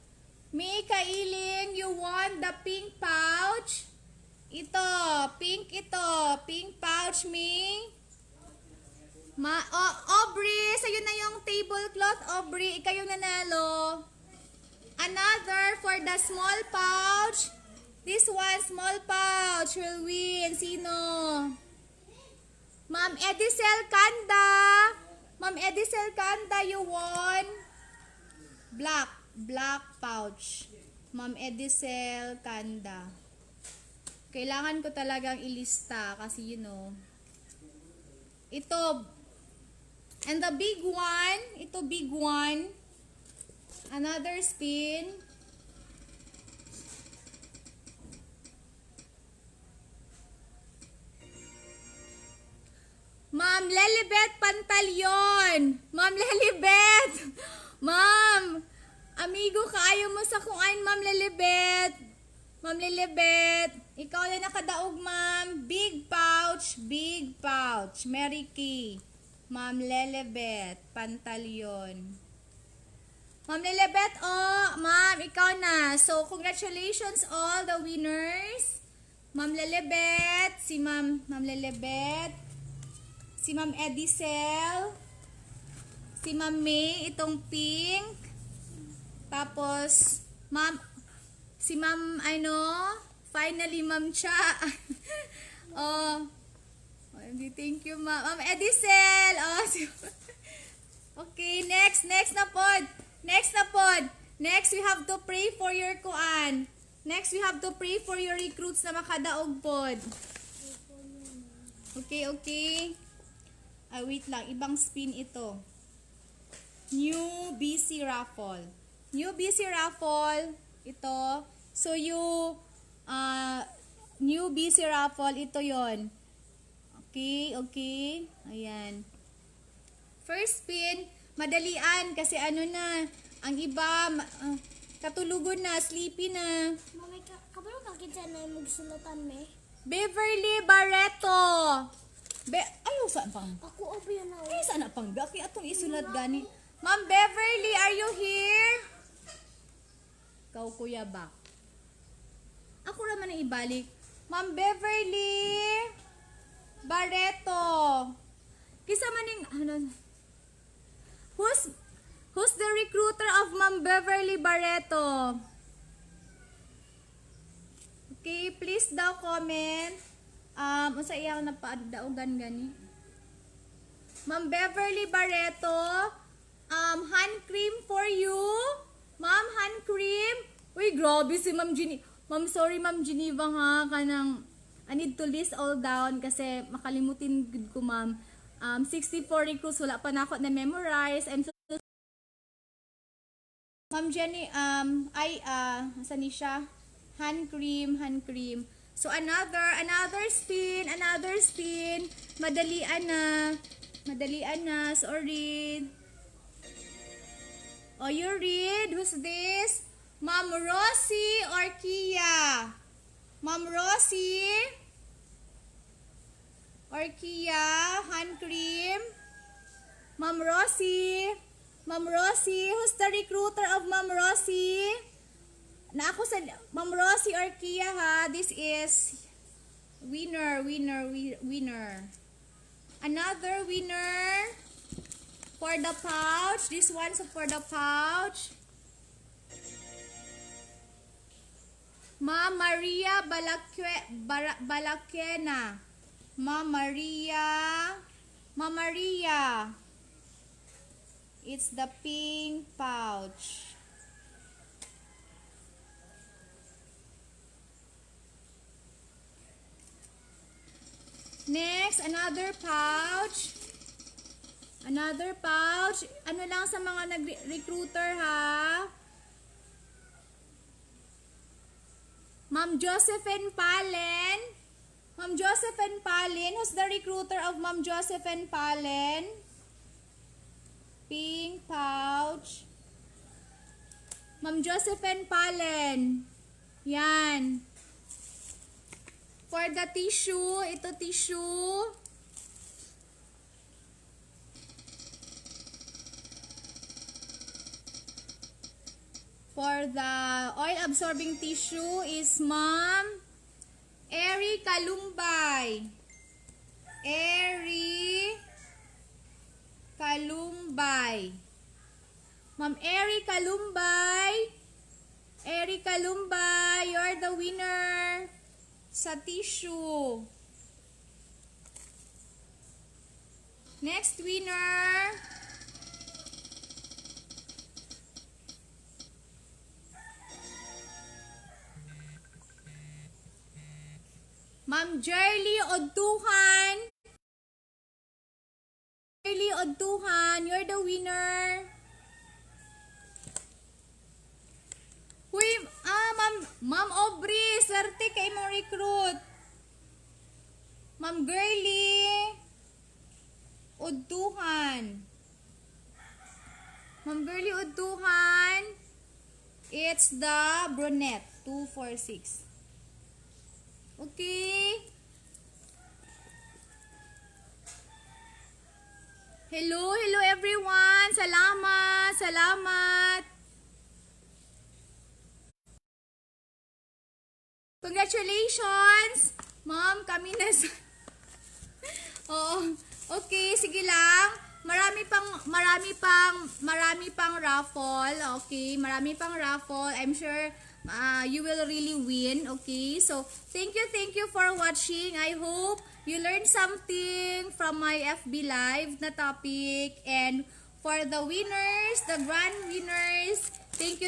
May Kailing, you won the pink pouch. Ito, pink pouch May. Aubrey, sa'yo na yung tablecloth, Aubrey, ikaw yung nanalo. Another for the small pouch. This one, small pouch, will win. Sino? Ma'am Edicel Kanda. Ma'am Edicel Kanda, you won. Black pouch. Ma'am Edicel Kanda. Kailangan ko talagang ilista kasi you know. Ito. And the big one, ito big one. Another spin. Ma'am Lelibet Pantalyon. Ma'am Lelibet. Ma'am, amigo kaayo mo sa kuan, Ma'am Lelibet. Ma'am Lelibet, ikaw na nakadaog, ma'am. Big pouch. Mary Kay. Ma'am Lelibet Pantalyon. Ma'am Lelibet, oh, ma'am, ikaw na. So, congratulations all the winners. Ma'am Lelibet, si Ma'am Lelibet, si Ma'am Edicel, si Ma'am May, itong pink. Tapos, ma'am, si Ma'am, finally, Ma'am Cha. Oh, thank you, Ma'am. Ma'am Edicel, oh, okay, next na pod. Next, we have to pray for your kuan. Next, we have to pray for your recruits na makadaog pod. Okay. Wait lang. Ibang spin ito. New BC Raffle. Ito. So, New BC Raffle, ito yon. Okay. Ayan. First spin, madalian kasi ang iba katulugon na, sleepy na. Mami, kabalo ka kinsa na magsulatan me? Beverly Barreto. Ayaw saan pang? Ako obi na. Ay, saan na pang? Kaya atong isulat gani. Ma'am Beverly, are you here? Kau kuya ba? Ako naman na ibalik. Ma'am Beverly Barreto. Kisa maning, Who's the recruiter of Ma'am Beverly Barreto? Okay, please daw comment. Unsa iyang napadaugan gani? Ma'am Beverly Barreto, hand cream for you. Ma'am, hand cream. Uy, grabe si Ma'am Jenny. Ma'am, sorry Ma'am Geneva ha, kanang I need to list all down kasi makalimutin gud ko, Ma'am. 64 recruits, wala pa na ako na memorize. I'm so Ma'am Jenny, asan ni siya? Hand cream. So, another spin. Madalian na. Sorry. Oh, you read? Who's this? Ma'am Rosie Orkia. Ma'am Rosie Orkia, hand cream. Ma'am Rosie, who's the recruiter of Ma'am Rosie? Na ako sa Ma'am Rosie Orkia ha, this is Winner. Another winner for the pouch. This one's for the pouch. Ma'am Maria Balakena. Ma'am Maria. It's the pink pouch. Next, another pouch. Another pouch. Ano lang sa mga nag-recruiter ha? Ma'am Josephine Palen. Ma'am Josephine Palen. Who's the recruiter of Ma'am Josephine Palen? Pink pouch. Ma'am Josephine Palen. Yan. For the tissue, ito tissue. For the oil-absorbing tissue is Ma'am Eri Kalumbay. Eri Kalumbay. Ma'am Eri Kalumbay. Eri Kalumbay, you're the winner sa tissue. Next winner. Ma'am Jerly Odtuhan. Jerly Odtuhan, you're the winner. Huy, Ma'am Aubrey, swerte kay mo recruit. Ma'am Girly Udtuhan. Ma'am Girly Udtuhan, it's the brunette, 246. Okay. Hello everyone. Salamat. Congratulations! Ma'am, kami na sa... Oo. Okay, sige lang. Marami pang raffle. Okay, marami pang raffle. I'm sure you will really win. Okay, so thank you for watching. I hope you learned something from my FB Live na topic. And for the winners, the grand winners, thank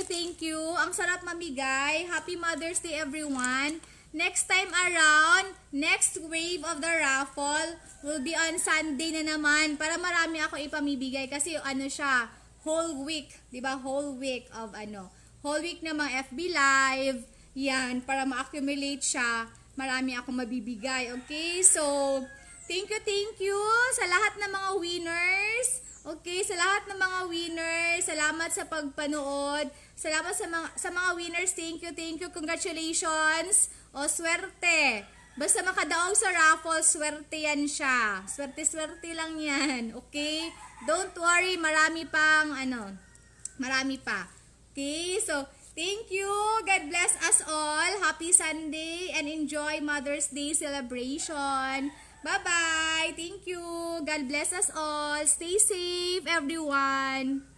you. Ang sarap mamigay. Happy Mother's Day, everyone. Next time around, next wave of the raffle will be on Sunday na naman para marami ako ipamibigay kasi ano siya, whole week, 'di ba? Whole week na mga FB Live. Yan, para ma-accumulate siya, marami ako mabibigay. Okay? So, thank you sa lahat ng mga winners. Okay, sa lahat ng mga winners, salamat sa pagpanood. Salamat sa mga winners. Thank you. Congratulations. O, swerte. Basta makadaog sa raffle, swerte yan siya. Swerte lang yan. Okay? Don't worry, marami pa. Okay, so, thank you. God bless us all. Happy Sunday and enjoy Mother's Day celebration. Bye-bye. Thank you. God bless us all. Stay safe, everyone.